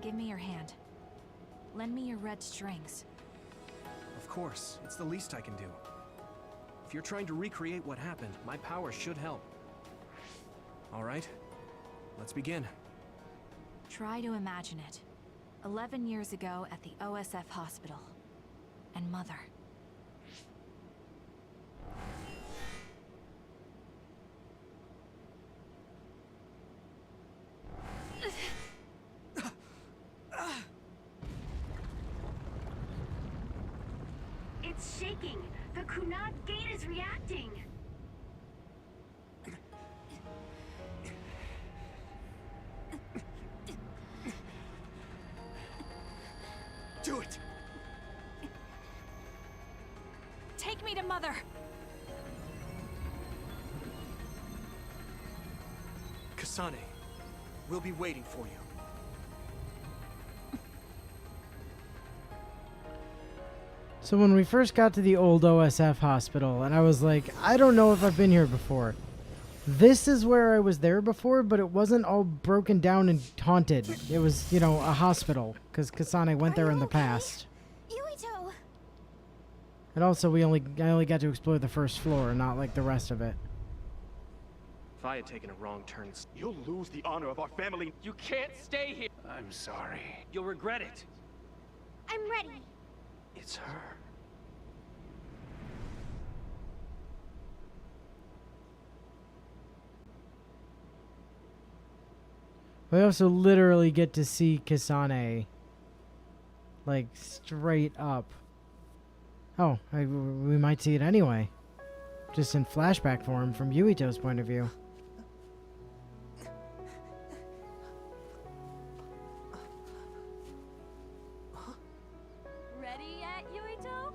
Give me your hand. Lend me your red strings. Of course, it's the least I can do. If you're trying to recreate what happened, my power should help. Alright, let's begin. Try to imagine it. 11 years ago at the OSF hospital. And Mother. It's shaking. The Kunad gate is reacting. Do it! Take me to Mother! Kasane, we'll be waiting for you. So when we first got to the old OSF hospital, and I was like, I don't know if I've been here before. This is where I was there before, but it wasn't all broken down and haunted. It was, you know, a hospital, because Kasane went there in the past. Yuito! And also, I only got to explore the first floor, not like the rest of it. If I had taken a wrong turn... You'll lose the honor of our family. You can't stay here. I'm sorry. You'll regret it. I'm ready. It's her. We also literally get to see Kasane, like, straight up. Oh, we might see it anyway. Just in flashback form from Yuito's point of view. Ready yet, Yuito?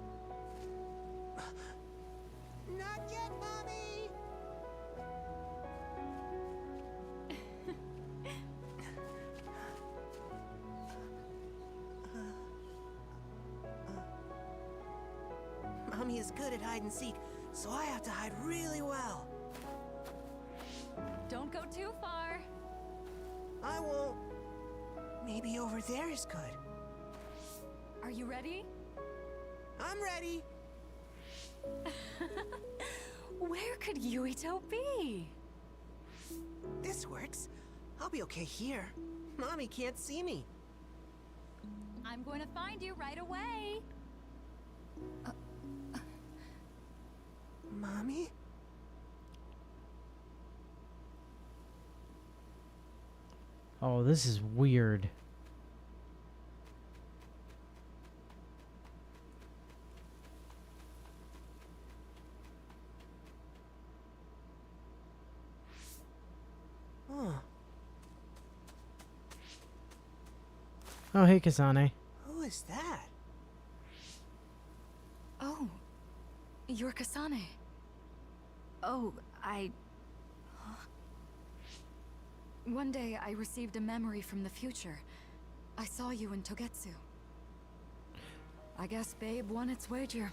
Not yet, Mommy! Mommy is good at hide and seek, so I have to hide really well. Don't go too far. I won't. Maybe over there is good. Are you ready? I'm ready. Where could Yuito be? This works. I'll be okay here. Mommy can't see me. I'm going to find you right away. Mommy? Oh, this is weird. Huh. Oh, hey, Kasane. Who is that? Oh, you're Kasane. Oh, One day I received a memory from the future. I saw you in Togetsu. I guess Babe won its wager.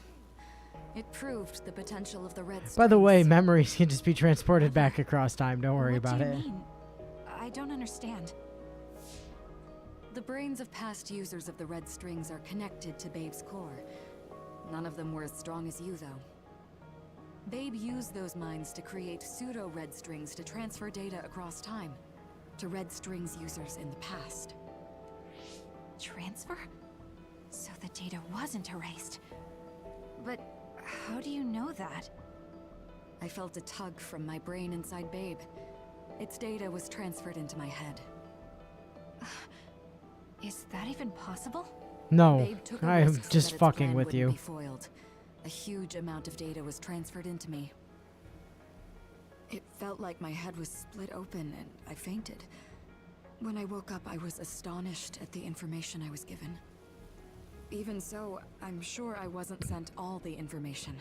It proved the potential of the red By the way, strings. memories can just be transported back across time. Don't worry about it. What do you mean? I don't understand. The brains of past users of the red strings are connected to Babe's core. None of them were as strong as you, though. Babe used those minds to create pseudo-red strings to transfer data across time to red strings users in the past. Transfer? So the data wasn't erased. But how do you know that? I felt a tug from my brain inside Babe. Its data was transferred into my head. Is that even possible? No, Babe took a I am risk so just that its fucking plan with wouldn't you. be foiled. A huge amount of data was transferred into me. It felt like my head was split open and I fainted. When I woke up, I was astonished at the information I was given. Even so, I'm sure I wasn't sent all the information.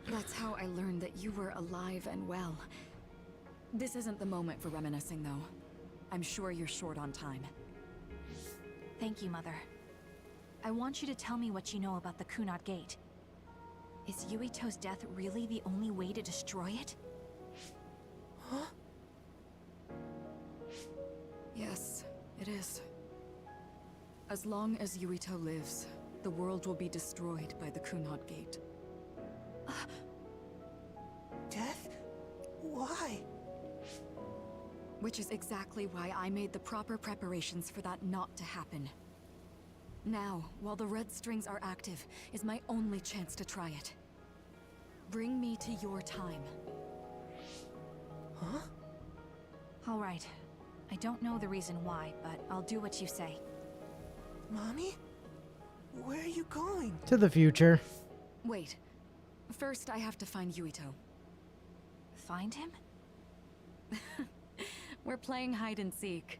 That's how I learned that you were alive and well. This isn't the moment for reminiscing, though. I'm sure you're short on time. Thank you, Mother. I want you to tell me what you know about the Kunad Gate. Is Yuito's death really the only way to destroy it? Huh? Yes, it is. As long as Yuito lives, the world will be destroyed by the Kunad Gate. Death? Why? Which is exactly why I made the proper preparations for that not to happen. Now, while the red strings are active, is my only chance to try it. Bring me to your time. Huh? All right. I don't know the reason why, but I'll do what you say. Mommy? Where are you going? To the future. Wait. First, I have to find Yuito. Find him? We're playing hide and seek.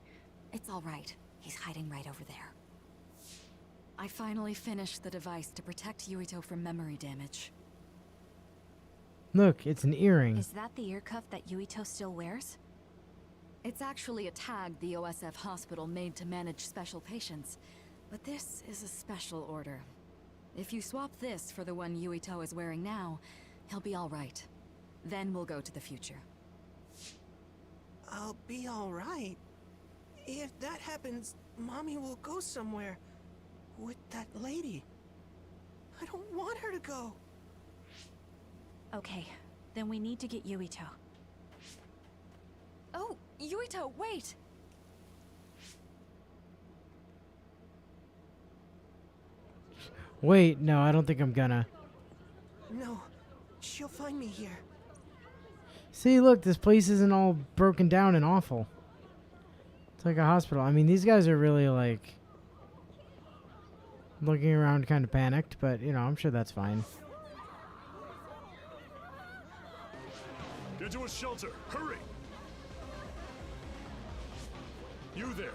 It's all right. He's hiding right over there. I finally finished the device to protect Yuito from memory damage. Look, it's an earring. Is that the ear cuff that Yuito still wears? It's actually a tag the OSF hospital made to manage special patients. But this is a special order. If you swap this for the one Yuito is wearing now, he'll be all right. Then we'll go to the future. I'll be alright. If that happens, Mommy will go somewhere. With that lady. I don't want her to go. Okay, then we need to get Yuito. Oh, Yuito, wait! Wait, no, I don't think I'm gonna. No, she'll find me here. See, look, this place isn't all broken down and awful. It's like a hospital. I mean, these guys are really, like, looking around kind of panicked, but, you know, I'm sure that's fine. Get to a shelter! Hurry! You there!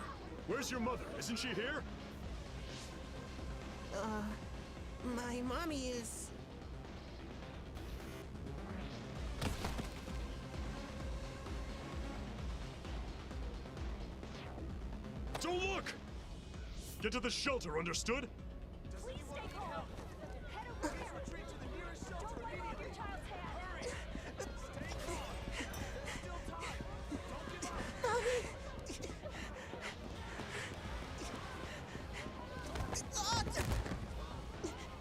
Where's your mother? Isn't she here? My mommy is... Don't look! Get to the shelter, understood? Please stay calm. Head over there. Retreat to the nearest shelter. Don't let out your child's hand.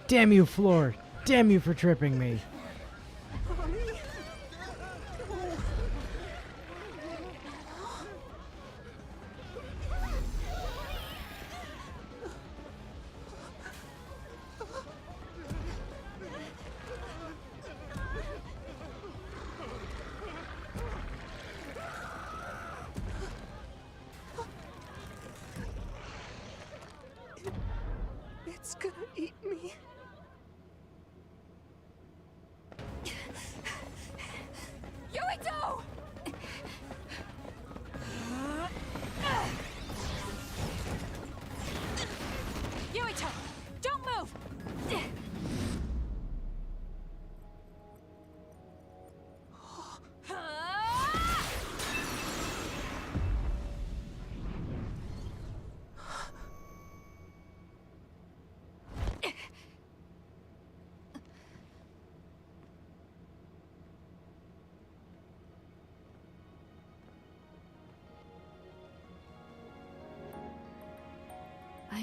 Damn you, Floor. Damn you for tripping me. It's gonna eat me.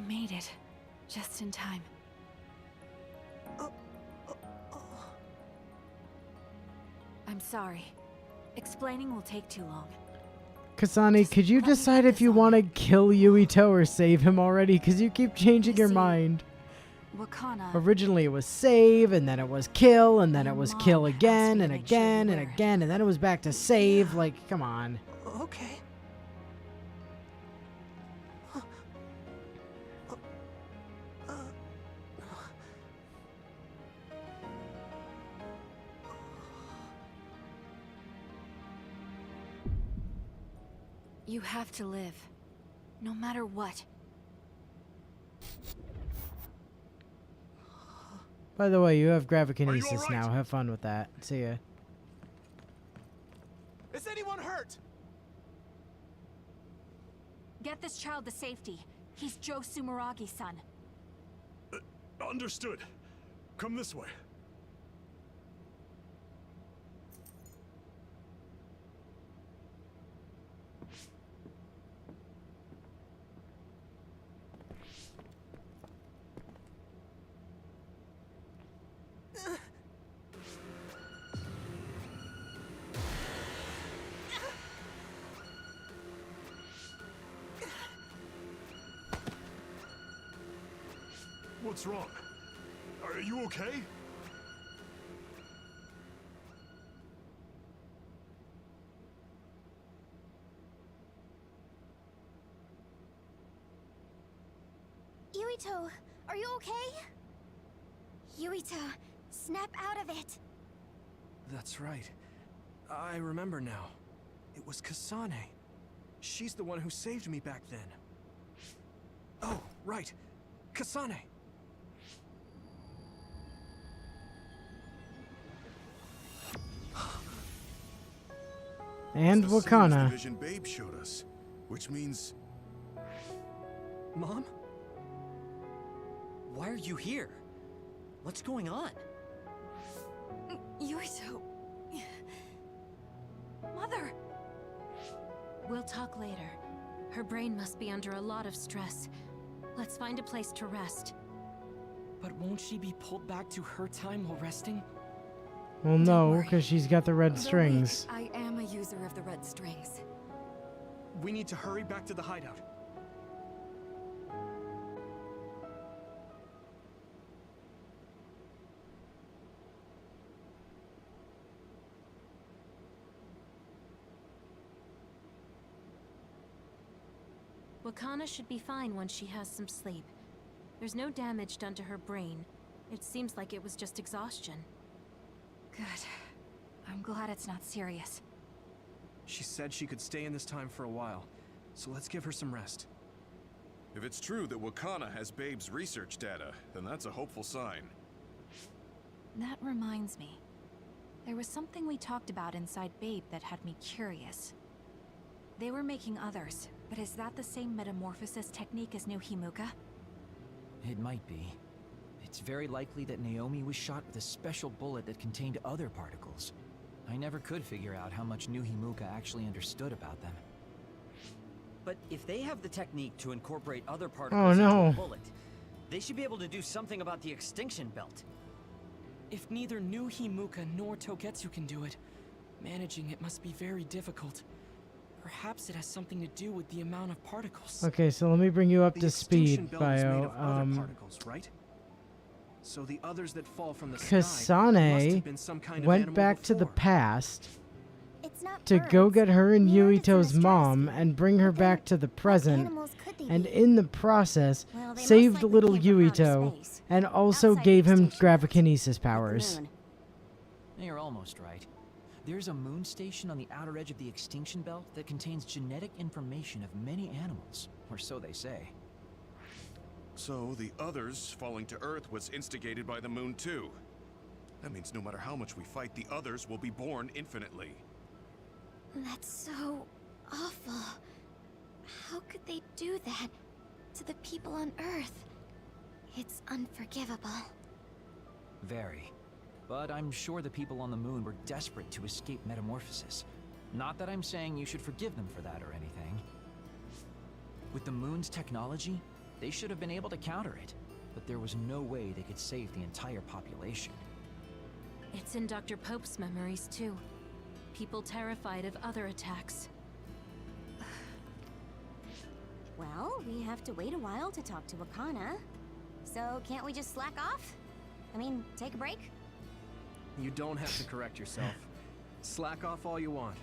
I made it. Just in time. I'm sorry. Explaining will take too long. Kasane, could you decide if you want to kill Yuito or save him already? Because you keep changing your mind. Wakana. Originally it was save, and then it was kill, and then it was kill again, and again, and again, and then it was back to save. Like, come on. Okay. You have to live. No matter what. By the way, you have gravikinesis all right? now. Have fun with that. See ya. Is anyone hurt? Get this child to safety. He's Joe Sumeragi's son. Understood. Come this way. What's wrong? Are you okay? Yuito, are you okay? Yuito, snap out of it. That's right. I remember now. It was Kasane. She's the one who saved me back then. Oh, right. Kasane. And It's the same Wakana. as the vision Babe showed us, which means Mom? Why are you here? What's going on? Yuito. Mother! We'll talk later. Her brain must be under a lot of stress. Let's find a place to rest. But won't she be pulled back to her time while resting? Well, no, because she's got the red strings. I am a user of the red strings. We need to hurry back to the hideout. Wakana should be fine once she has some sleep. There's no damage done to her brain. It seems like it was just exhaustion. Good. I'm glad it's not serious. She said she could stay in this time for a while, so let's give her some rest. if it's true that Wakana has Babe's research data, then that's a hopeful sign. That reminds me. There was something we talked about inside Babe that had me curious. They were making others, but is that the same metamorphosis technique as New Himuka? It might be. It's very likely that Naomi was shot with a special bullet that contained other particles. I never could figure out how much New Himuka actually understood about them. But if they have the technique to incorporate other particles into a bullet, they should be able to do something about the extinction belt. If neither New Himuka nor Togetsu can do it, managing it must be very difficult. Perhaps it has something to do with the amount of particles. Okay, so let me bring you up to speed, Belt is made Bio. of other particles, right? So the others that fall from the sky must have Kasane been some kind of went animal back to the before. past It's not to go birds. get her and Neither does Yuito's an mom and bring her back to the present, animals could they and be? in the process Well, they most saved likely little came from outer Yuito space, and also outside gave the him station, gravikinesis powers. moon. You're almost right. There's a moon station on the outer edge of the extinction belt that contains genetic information of many animals, or so they say. So the others falling to Earth was instigated by the moon too. That means no matter how much we fight, the others will be born infinitely. That's so awful. How could they do that to the people on Earth? It's unforgivable. Very. But I'm sure the people on the moon were desperate to escape metamorphosis. Not that I'm saying you should forgive them for that or anything. With the moon's technology, They should have been able to counter it, but there was no way they could save the entire population. It's in Dr. Pope's memories, too. People terrified of other attacks. Well, we have to wait a while to talk to Akana. So can't we just slack off? I mean, take a break? You don't have to correct yourself. Slack off all you want.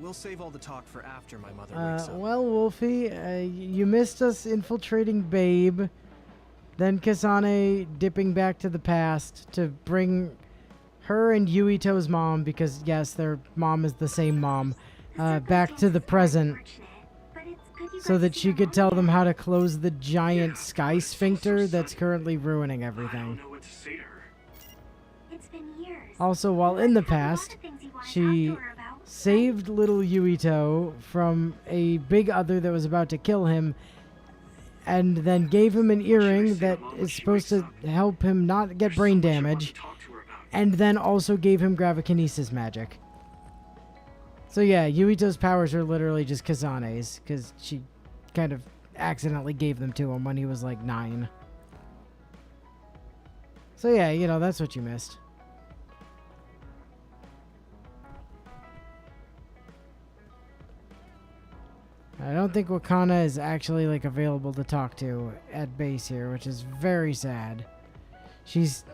We'll save all the talk for after my mother wakes up. Well, Wolfie, you missed us infiltrating Babe, then Kasane dipping back to the past to bring her and Yuito's mom, because yes, their mom is the same mom, back to the present, so that she could tell them how to close the giant sky sphincter that's currently ruining everything. I don't know what to say to her. It's been years. Also, while in the past, she saved little Yuito from a big other that was about to kill him, and then gave him an earring that is supposed to help him not get brain damage, and then also gave him gravikinesis magic. So yeah, Yuito's powers are literally just Kazane's, because she kind of accidentally gave them to him when he was like 9. So yeah, you know, that's what you missed. I don't think Wakana is actually like available to talk to at base here, which is very sad. She's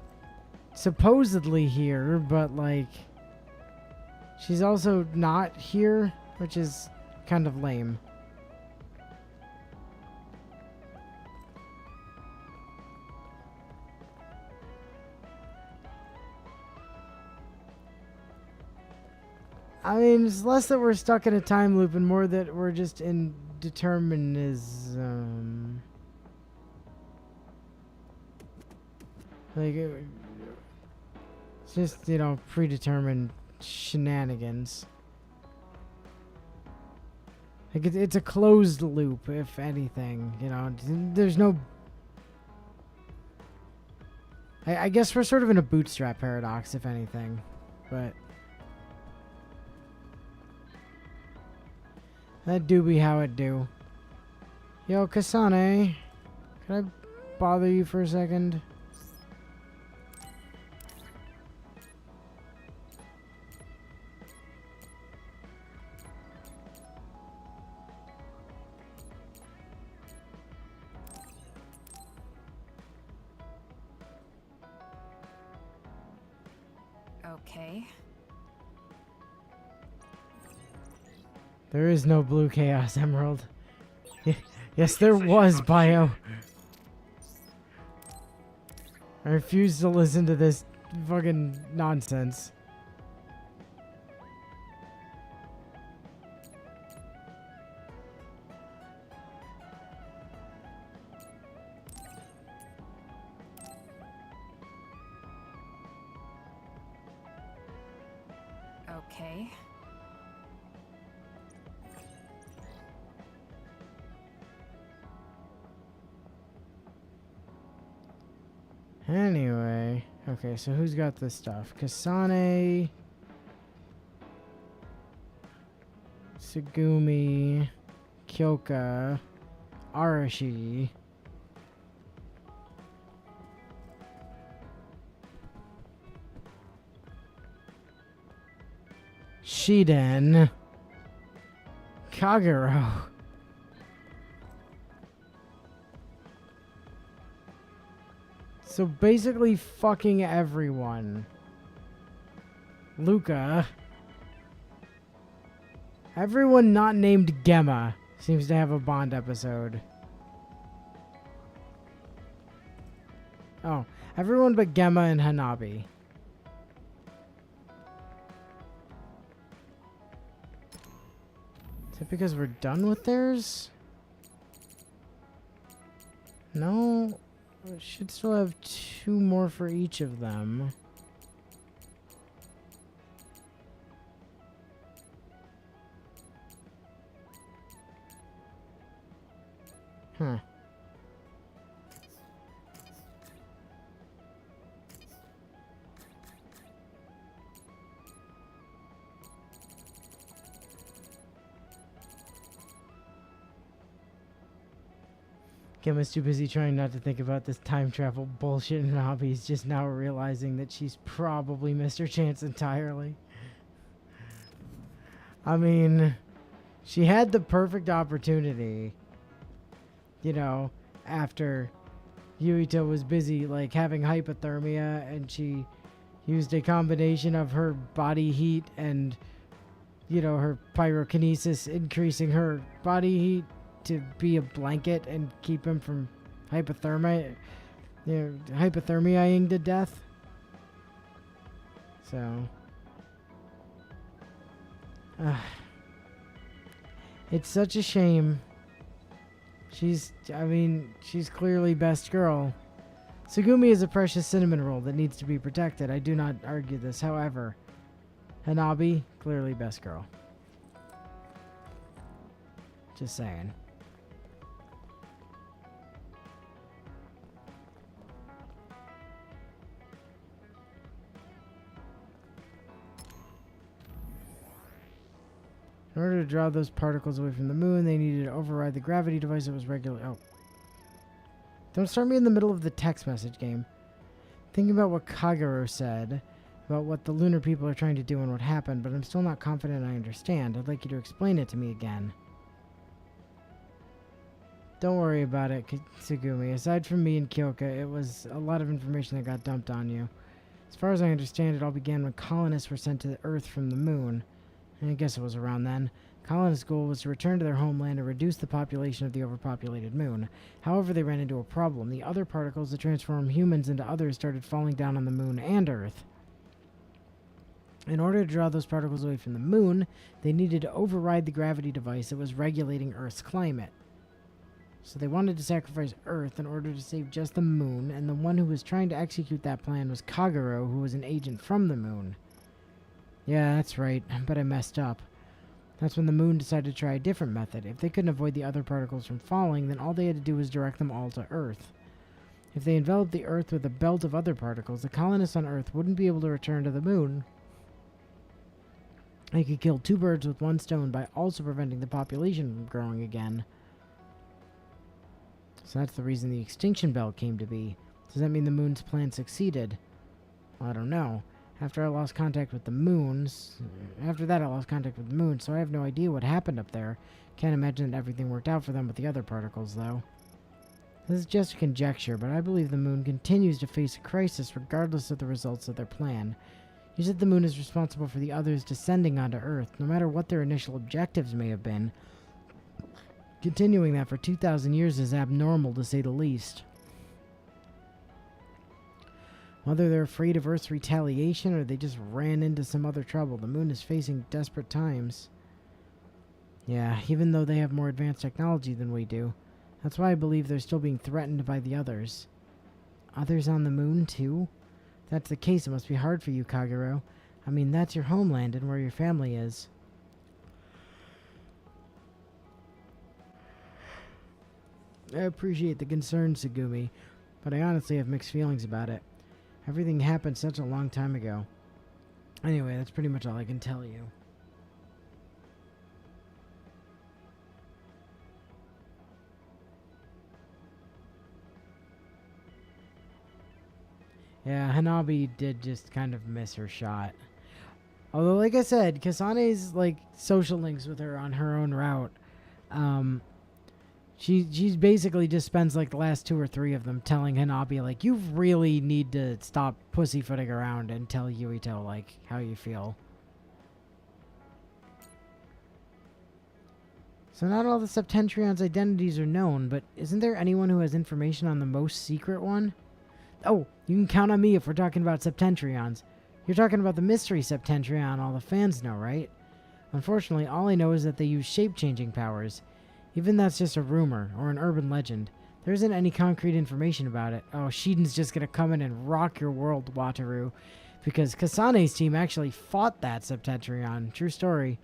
supposedly here, but like she's also not here, which is kind of lame. I mean, it's less that we're stuck in a time loop and more that we're just in determinism. Like, it's just, you know, predetermined shenanigans. Like, it's a closed loop, if anything, you know. There's no... I guess we're sort of in a bootstrap paradox, if anything. But... that do be how it do. Yo, Kasane, can I bother you for a second? Okay. There is no blue Chaos Emerald. Yes, there was, Bio. I refuse to listen to this fucking nonsense. Okay. Anyway, okay, so who's got this stuff? Kasane, Tsugumi, Kyoka, Arashi. Shiden, Kagero. So basically fucking everyone. Luca. Everyone not named Gemma seems to have a Bond episode. Oh, everyone but Gemma and Hanabi. Is it because we're done with theirs? No. We should still have 2 more for each of them. Huh. Kim was too busy trying not to think about this time travel bullshit and hobbies, just now realizing that she's probably missed her chance entirely. I mean, she had the perfect opportunity, you know, after Yuito was busy, like, having hypothermia, and she used a combination of her body heat and, you know, her pyrokinesis increasing her body heat to be a blanket and keep him from hypothermia, hypothermiaing to death. So, it's such a shame. She's clearly best girl. Tsugumi is a precious cinnamon roll that needs to be protected. I do not argue this. However, Hanabi, clearly best girl. Just saying. In order to draw those particles away from the moon, they needed to override the gravity device that was regular. Oh. Don't start me in the middle of the text message game. Thinking about what Kagero said, about what the lunar people are trying to do and what happened, but I'm still not confident I understand. I'd like you to explain it to me again. Don't worry about it, Tsugumi. Aside from me and Kyoka, it was a lot of information that got dumped on you. As far as I understand, it all began when colonists were sent to the Earth from the moon. I guess it was around then. Colonists' goal was to return to their homeland and reduce the population of the overpopulated moon. However, they ran into a problem. The other particles that transform humans into others started falling down on the moon and Earth. In order to draw those particles away from the moon, they needed to override the gravity device that was regulating Earth's climate. So they wanted to sacrifice Earth in order to save just the moon, and the one who was trying to execute that plan was Kagero, who was an agent from the moon. Yeah, that's right, but I messed up. That's when the moon decided to try a different method. If they couldn't avoid the other particles from falling, then all they had to do was direct them all to Earth. If they enveloped the Earth with a belt of other particles, the colonists on Earth wouldn't be able to return to the moon. They could kill two birds with one stone by also preventing the population from growing again. So that's the reason the extinction belt came to be. Does that mean the moon's plan succeeded? Well, I don't know. After that, I lost contact with the moon, so I have no idea what happened up there. Can't imagine that everything worked out for them with the other particles, though. This is just a conjecture, but I believe the moon continues to face a crisis regardless of the results of their plan. You said the moon is responsible for the others descending onto Earth, no matter what their initial objectives may have been. Continuing that for 2,000 years is abnormal, to say the least. Whether they're afraid of Earth's retaliation or they just ran into some other trouble, the moon is facing desperate times. Yeah, even though they have more advanced technology than we do. That's why I believe they're still being threatened by the others. Others on the moon, too? If that's the case, it must be hard for you, Kagero. I mean, that's your homeland and where your family is. I appreciate the concern, Tsugumi, but I honestly have mixed feelings about it. Everything happened such a long time ago. Anyway, that's pretty much all I can tell you. Yeah, Hanabi did just kind of miss her shot. Although, like I said, Kasane's, like, social links with her on her own route. She's basically just spends, like, the last 2 or 3 of them telling Hanabi, like, you really need to stop pussyfooting around and tell Yuito, like, how you feel. So not all the Septentrion's identities are known, but isn't there anyone who has information on the most secret one? Oh, you can count on me if we're talking about Septentrions. You're talking about the mystery Septentrion all the fans know, right? Unfortunately, all I know is that they use shape-changing powers. Even that's just a rumor, or an urban legend. There isn't any concrete information about it. Oh, Shiden's just gonna come in and rock your world, Wataru. Because Kasane's team actually fought that Septentrion. True story.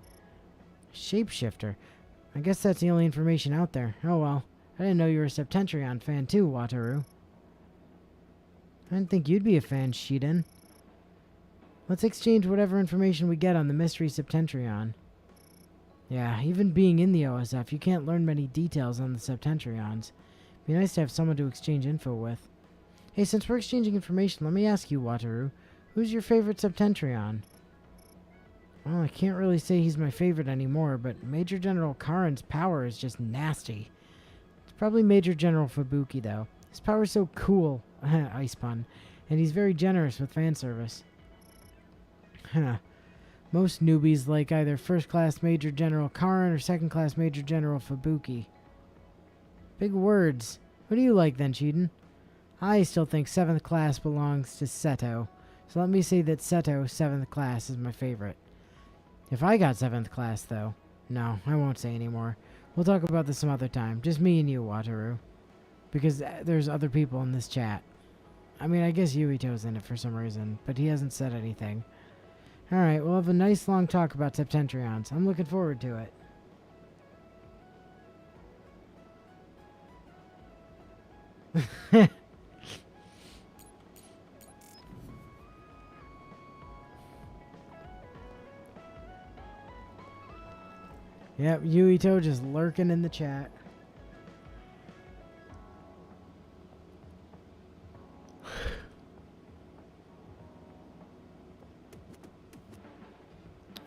Shapeshifter. I guess that's the only information out there. Oh well. I didn't know you were a Septentrion fan too, Wataru. I didn't think you'd be a fan, Shiden. Let's exchange whatever information we get on the mystery Septentrion. Yeah, even being in the OSF, you can't learn many details on the Septentrions. Be nice to have someone to exchange info with. Hey, since we're exchanging information, let me ask you, Wataru. Who's your favorite Septentrion? Well, I can't really say he's my favorite anymore, but Major General Karin's power is just nasty. It's probably Major General Fubuki, though. His power's so cool. Ice pun. And he's very generous with fan service. Most newbies like either First Class Major General Karin or Second Class Major General Fubuki. Big words. What do you like then, Cheatin? I still think 7th Class belongs to Seto. So let me say that Seto, 7th Class, is my favorite. If I got 7th Class, though. No, I won't say anymore. We'll talk about this some other time. Just me and you, Wataru. Because there's other people in this chat. I mean, I guess Yuito's in it for some reason, but he hasn't said anything. Alright, we'll have a nice long talk about Septentrions. I'm looking forward to it. Yep, Yuito just lurking in the chat.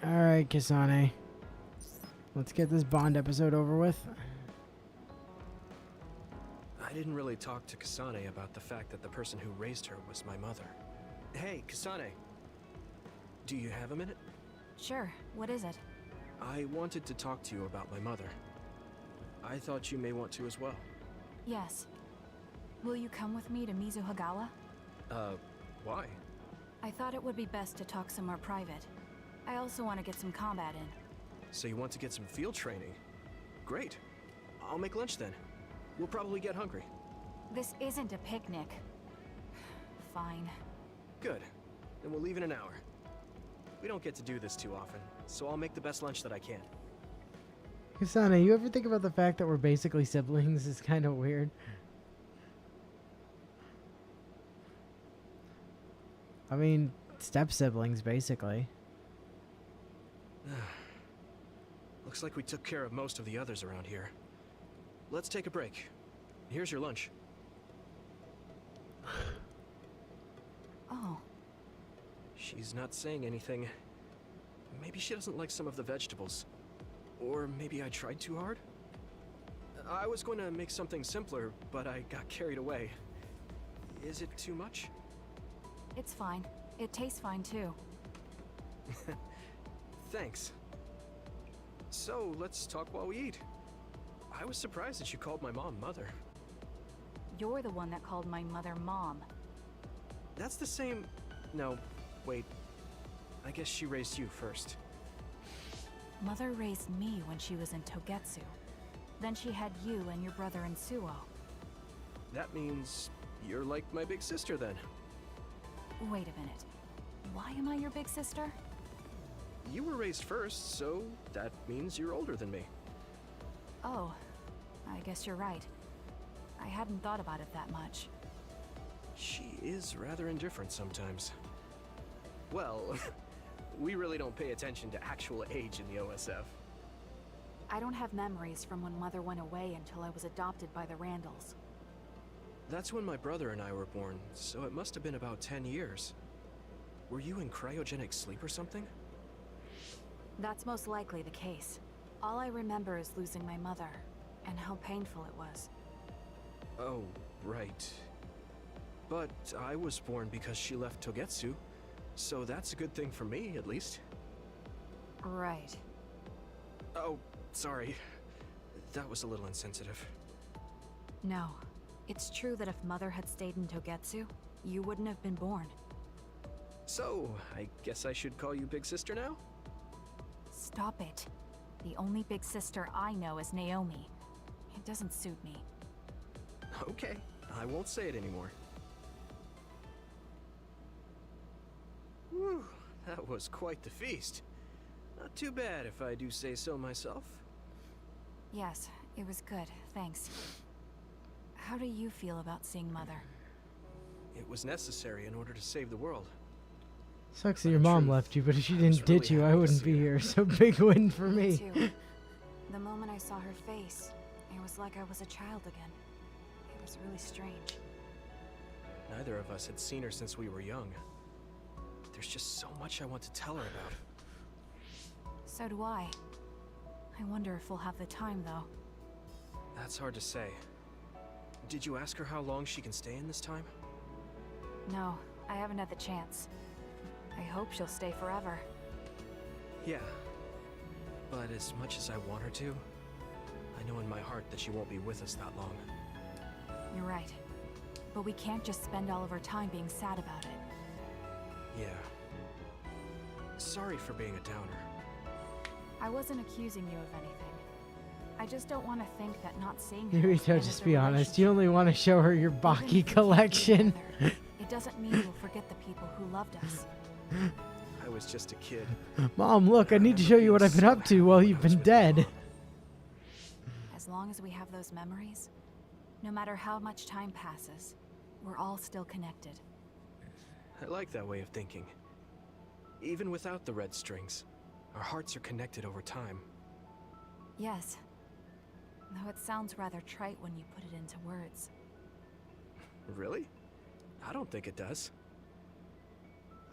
Alright, Kasane. Let's get this Bond episode over with. I didn't really talk to Kasane about the fact that the person who raised her was my mother. Hey, Kasane. Do you have a minute? Sure, what is it? I wanted to talk to you about my mother. I thought you may want to as well. Yes. Will you come with me to Mizuhagawa? Why? I thought it would be best to talk somewhere private. I also want to get some combat in. So you want to get some field training? Great. I'll make lunch then. We'll probably get hungry. This isn't a picnic. Fine. Good. Then we'll leave in an hour. We don't get to do this too often, so I'll make the best lunch that I can. Kasane, you ever think about the fact that we're basically siblings? Is kind of weird. I mean, step-siblings, basically. Looks like we took care of most of the others around here. Let's take a break. Here's your lunch. Oh. She's not saying anything. Maybe she doesn't like some of the vegetables. Or maybe I tried too hard? I was going to make something simpler, but I got carried away. Is it too much? It's fine. It tastes fine too. Thanks. So, let's talk while we eat. I was surprised that you called my mom Mother. You're the one that called my mother Mom. That's the same... No, wait. I guess she raised you first. Mother raised me when she was in Togetsu. Then she had you and your brother in Suo. That means you're like my big sister then. Wait a minute. Why am I your big sister? You were raised first, so that means you're older than me. Oh, I guess you're right. I hadn't thought about it that much. She is rather indifferent sometimes. Well, we really don't pay attention to actual age in the OSF. I don't have memories from when Mother went away until I was adopted by the Randalls. That's when my brother and I were born, so it must have been about 10 years. Were you in cryogenic sleep or something? That's most likely the case. All I remember is losing my mother, and how painful it was. Oh, right. But I was born because she left Togetsu, so that's a good thing for me, at least. Right. Oh, sorry. That was a little insensitive. No. It's true that if Mother had stayed in Togetsu, you wouldn't have been born. So, I guess I should call you Big Sister now? Stop it. The only big sister I know is Naomi. It doesn't suit me. Okay, I won't say it anymore. Whew, that was quite the feast. Not too bad if I do say so myself. Yes, it was good, thanks. How do you feel about seeing Mother? It was necessary in order to save the world. Sucks that your mom left you, but if she didn't ditch you, I wouldn't be here. So big win for me. Too. The moment I saw her face, it was like I was a child again. It It's really strange. Neither of us had seen her since we were young. There's just so much I want to tell her about. So do I. I wonder if we'll have the time, though. That's hard to say. Did you ask her how long she can stay in this time? No, I haven't had the chance. I hope she'll stay forever. Yeah. But as much as I want her to, I know in my heart that she won't be with us that long. You're right. But we can't just spend all of our time being sad about it. Yeah. Sorry for being a downer. I wasn't accusing you of anything. I just don't want to think that not seeing her Yurito, just be honest. You only want to show her your Baki collection. It doesn't mean we'll forget the people who loved us. I was just a kid. Mom, look, I need to show you what I've been up to while you've been dead. As long as we have those memories, no matter how much time passes, we're all still connected. I like that way of thinking. Even without the red strings, our hearts are connected over time. Yes. Though it sounds rather trite when you put it into words. Really? I don't think it does.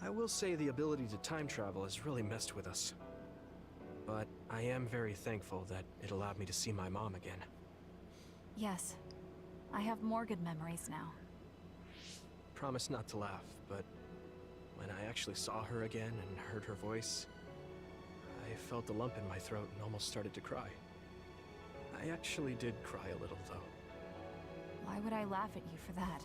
I will say the ability to time travel has really messed with us. But I am very thankful that it allowed me to see my mom again. Yes. I have more good memories now. Promise not to laugh, but when I actually saw her again and heard her voice, I felt a lump in my throat and almost started to cry. I actually did cry a little, though. Why would I laugh at you for that?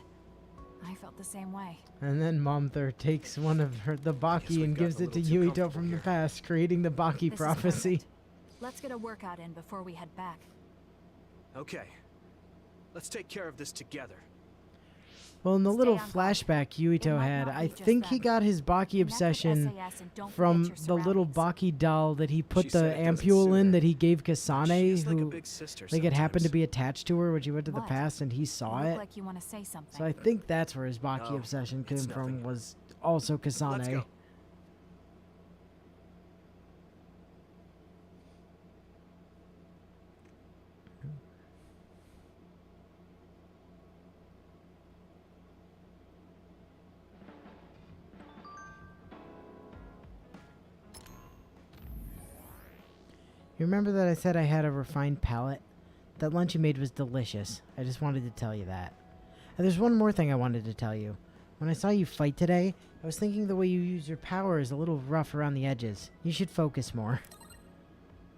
I felt the same way. And then Mom Thur takes one of the Baki and gives it to Yuito from the past, creating the Baki This is prophecy. perfect. Let's get a workout in before we head back. Okay. Let's take care of this together. Well, in the little on flashback Yuito had, I think he got his Baki obsession from the little Baki doll that he put the ampule in that he gave Kasane, who like it happened to be attached to her when she went to the past and he saw You look it. like you want to say something. So I think that's where his Baki No, obsession came it's from, nothing. was also Let's Kasane. go. You remember that I said I had a refined palate? That lunch you made was delicious. I just wanted to tell you that. And there's one more thing I wanted to tell you. When I saw you fight today, I was thinking the way you use your power is a little rough around the edges. You should focus more.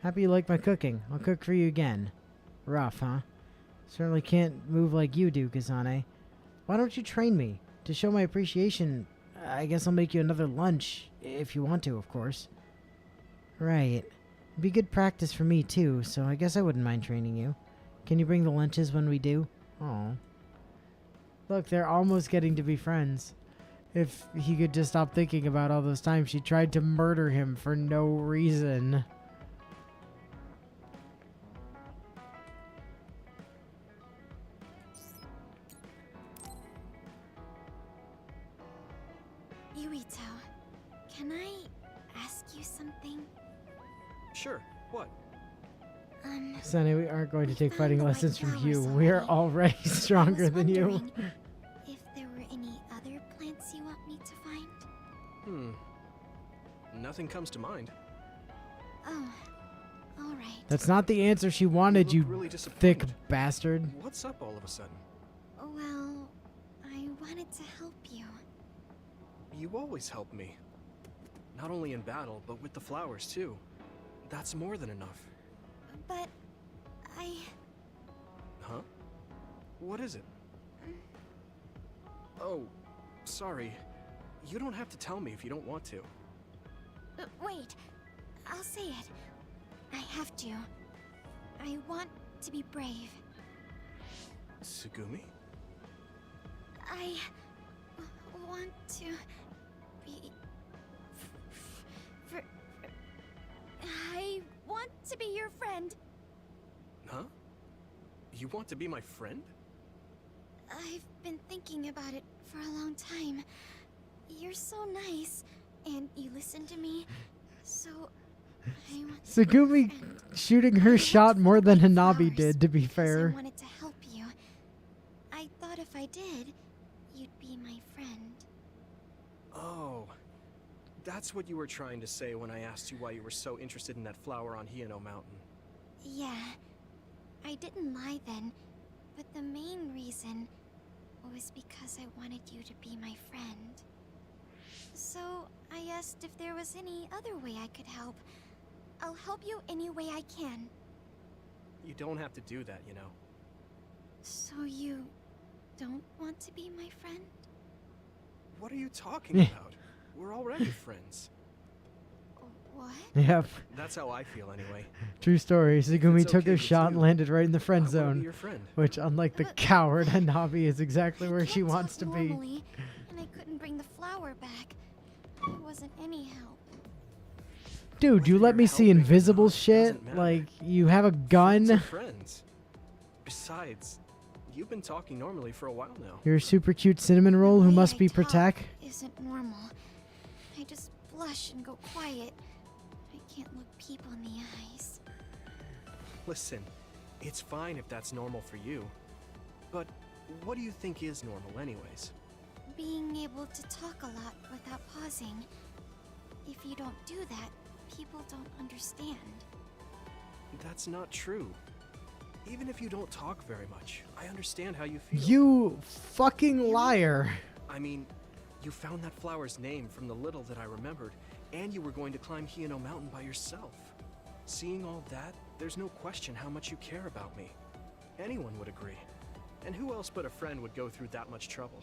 Happy you like my cooking. I'll cook for you again. Rough, huh? Certainly can't move like you do, Kasane. Why don't you train me? To show my appreciation, I guess I'll make you another lunch, if you want to, of course. Right. It'd be good practice for me, too, so I guess I wouldn't mind training you. Can you bring the lunches when we do? Oh. Look, they're almost getting to be friends. If he could just stop thinking about all those times she tried to murder him for no reason. Yuito, can I ask you something? Sure. What? Sonny, we aren't going to take fighting lessons from you. We are already stronger than you. If there were any other plants you want me to find? Nothing comes to mind. Oh, alright. That's not the answer she wanted, you really thick disappointed. bastard. What's up all of a sudden? Well, I wanted to help you. You always help me. Not only in battle, but with the flowers, too. That's more than enough. But Huh? What is it? Oh, sorry. You don't have to tell me if you don't want to. Wait, I'll say it. I have to. I want to be brave. Tsugumi? I want to be... I want to be your friend. Huh? You want to be my friend? I've been thinking about it for a long time. You're so nice, and you listen to me, so I want Tsugumi shooting her shot more than Hanabi did, to be I fair. wanted to help you. I I did, you'd be my friend. Oh, that's what you were trying to say when I asked you why you were so interested in that flower on Hino Mountain. Yeah, I didn't lie then, but the main reason was because I wanted you to be my friend. So I asked if there was any other way I could help. I'll help you any way I can. You don't have to do that, you know. So you don't want to be my friend? What are you talking about? We're already friends. What? Yep. That's how I feel anyway. True story. Sugumi it's took okay his with shot you, and landed right in the friend I wanna be zone. your friend. Which, unlike the coward Hanabi, is exactly where she Can't wants to talk be. normally, and I couldn't bring the flower back. It wasn't any help. Dude, you let me see invisible shit? Like, you have a Friends are gun? friends. Besides, you've been talking normally for a while now. You're a super cute cinnamon roll who must be Talk Protect? isn't normal. I just blush and go quiet. I can't look people in the eyes. Listen, it's fine if that's normal for you. But what do you think is normal anyways? Being able to talk a lot without pausing. If you don't do that, people don't understand. That's not true. Even if you don't talk very much, I understand how you feel. You fucking liar. I mean, you found that flower's name from the little that I remembered, and you were going to climb Hino Mountain by yourself. Seeing all that, there's no question how much you care about me. Anyone would agree. And who else but a friend would go through that much trouble?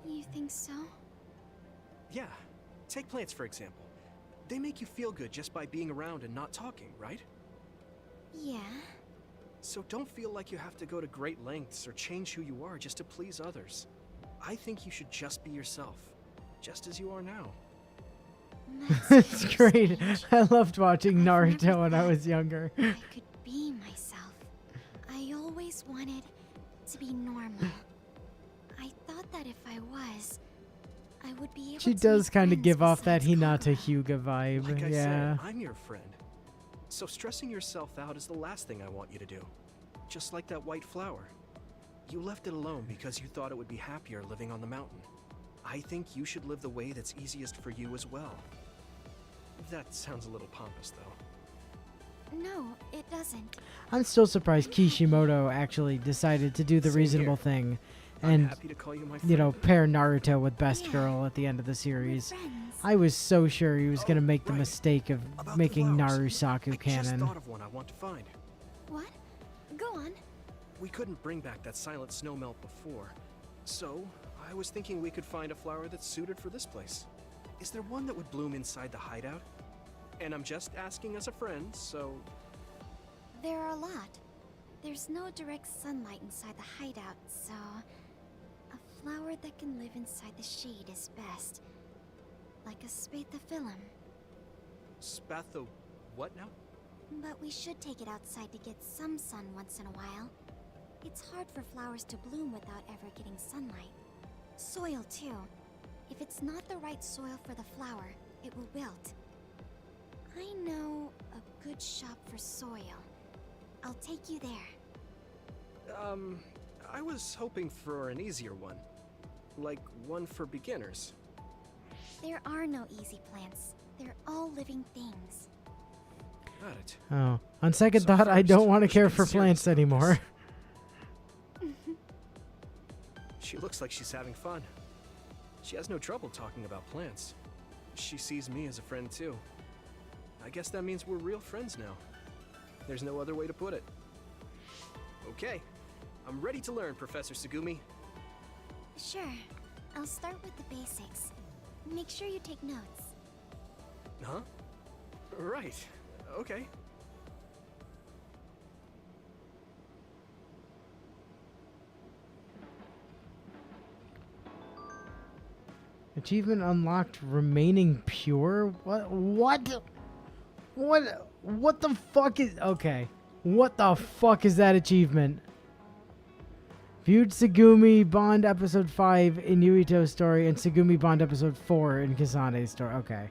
You think so? Yeah. Take plants, for example. They make you feel good just by being around and not talking, right? Yeah. So don't feel like you have to go to great lengths or change who you are just to please others. I think you should just be yourself, just as you are now. It's great. I loved watching Naruto when I was younger. I could be myself. I always wanted to be normal. I thought that if I was, I would be able She to does make kind of friends give off that besides Hinata Hyuga vibe. Like I yeah. said, I'm your friend. So stressing yourself out is the last thing I want you to do. Just like that white flower. You left it alone because you thought it would be happier living on the mountain. I think you should live the way that's easiest for you as well. That sounds a little pompous, though. No, it doesn't. I'm still surprised Kishimoto actually decided to do the Same reasonable here. thing I'm and, happy to call you my you know, friend. pair Naruto with Best Girl at the end of the series. I was so sure he was going to make the mistake of making Narusaku Just canon. thought of one I want to find. What? Go on. We couldn't bring back that silent snow melt before, so I was thinking we could find a flower that's suited for this place. Is there one that would bloom inside the hideout? And I'm just asking as a friend, so... There are a lot. There's no direct sunlight inside the hideout, so... A flower that can live inside the shade is best. Like a spathiphyllum. Spatho... what now? But we should take it outside to get some sun once in a while. It's hard for flowers to bloom without ever getting sunlight. Soil, too. If it's not the right soil for the flower, it will wilt. I know a good shop for soil. I'll take you there. I was hoping for an easier one. Like one for beginners. There are no easy plants. They're all living things. Got it. Oh, on second thought, I don't want to care for plants anymore. She looks like she's having fun. She has no trouble talking about plants. She sees me as a friend too. I guess that means we're real friends now. There's no other way to put it. Okay, I'm ready to learn, Professor Sugumi. Sure. I'll start with the basics. Make sure you take notes. Huh? Right. Okay. Achievement unlocked, remaining pure? What? What the fuck is... Okay. What the fuck is that achievement? Viewed Tsugumi Bond Episode 5 in Yuito's story and Tsugumi Bond Episode 4 in Kasane's story. Okay.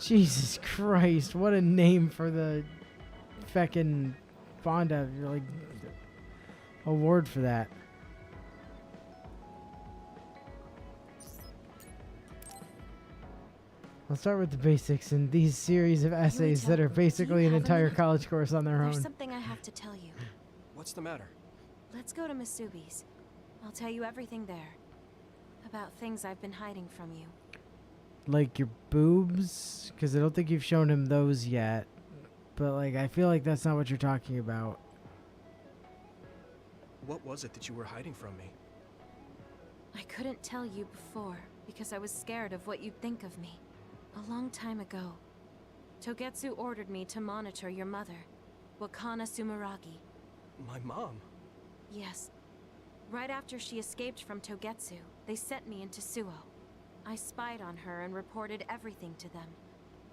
Jesus Christ, what a name for the feckin' Fonda, like, award for that. I'll start with the basics in these series of essays that are basically an entire college course on their There's own. something I have to tell you. What's the matter? Let's go to Masubi's. I'll tell you everything there. About things I've been hiding from you. Like your boobs? Because I don't think you've shown him those yet. But, like, I feel like that's not what you're talking about. What was it that you were hiding from me? I couldn't tell you before because I was scared of what you'd think of me. A long time ago, Togetsu ordered me to monitor your mother, Wakana Sumeragi. My mom? Yes. Right after she escaped from Togetsu, they sent me into Suo. I spied on her and reported everything to them.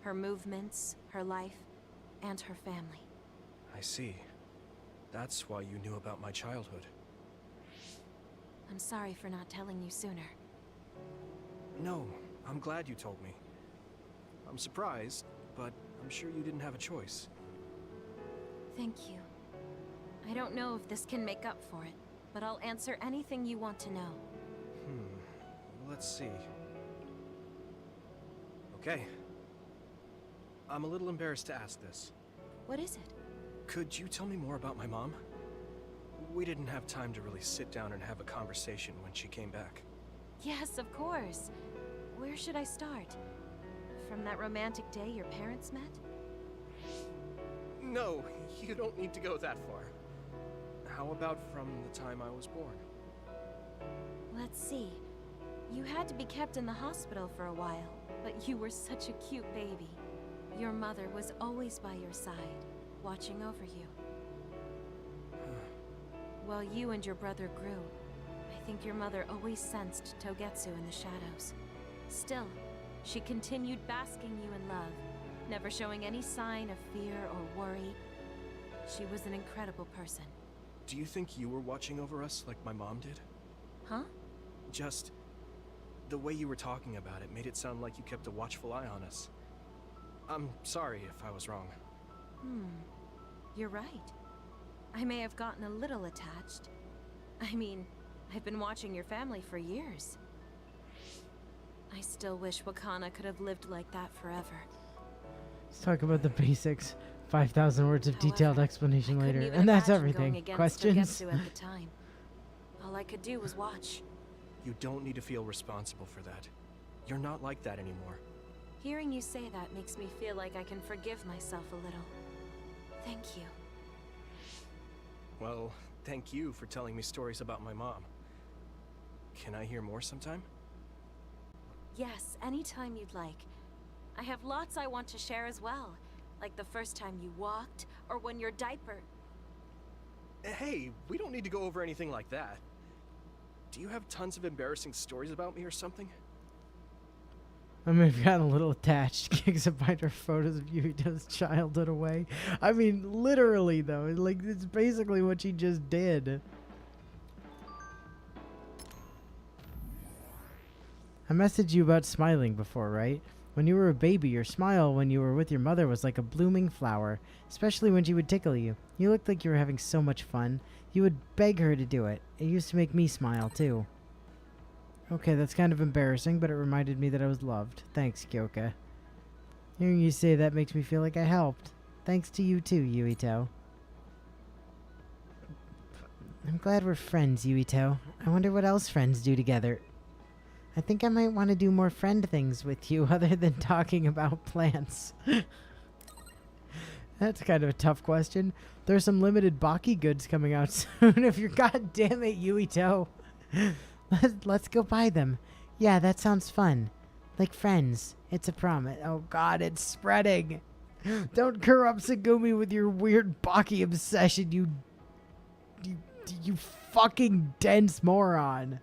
Her movements, her life, and her family. I see. That's why you knew about my childhood. I'm sorry for not telling you sooner. No, I'm glad you told me. I'm surprised, but I'm sure you didn't have a choice. Thank you. I don't know if this can make up for it, but I'll answer anything you want to know. Let's see. Okay. I'm a little embarrassed to ask this. What is it? Could you tell me more about my mom? We didn't have time to really sit down and have a conversation when she came back. Yes, of course. Where should I start? From that romantic day your parents met? No, you don't need to go that far. How about from the time I was born? Let's see. You had to be kept in the hospital for a while, but you were such a cute baby. Your mother was always by your side, watching over you. While you and your brother grew, I think your mother always sensed Togetsu in the shadows. Still, she continued basking you in love, never showing any sign of fear or worry. She was an incredible person. Do you think you were watching over us like my mom did? Huh? Just the way you were talking about it made it sound like you kept a watchful eye on us. I'm sorry if I was wrong. You're right. I may have gotten a little attached. I mean, I've been watching your family for years. I still wish Wakana could have lived like that forever. Let's talk about the basics. 5,000 words of detailed explanation later. Couldn't even And that's imagine everything. going against Questions? Togetsu at the time. All I could do was watch. You don't need to feel responsible for that. You're not like that anymore. Hearing you say that makes me feel like I can forgive myself a little. Thank you. Well, thank you for telling me stories about my mom. Can I hear more sometime? Yes, anytime you'd like. I have lots I want to share as well. Like the first time you walked, or when your diaper... Hey, we don't need to go over anything like that. Do you have tons of embarrassing stories about me or something? I may have gotten a little attached. Kicks up behind her photos of Yurito's childhood away. I mean, literally, though. Like, it's basically what she just did. I messaged you about smiling before, right? When you were a baby, your smile when you were with your mother was like a blooming flower, especially when she would tickle you. You looked like you were having so much fun. You would beg her to do it. It used to make me smile, too. Okay, that's kind of embarrassing, but it reminded me that I was loved. Thanks, Kyoka. Hearing you say that makes me feel like I helped. Thanks to you too, Yuito. I'm glad we're friends, Yuito. I wonder what else friends do together. I think I might want to do more friend things with you other than talking about plants. That's kind of a tough question. There's some limited Baki goods coming out soon. If you're goddamn it, Yuito. Let's go buy them. Yeah, that sounds fun. Like friends. It's a promise. Oh god, it's spreading. Don't corrupt Sagumi with your weird Baki obsession, you fucking dense moron.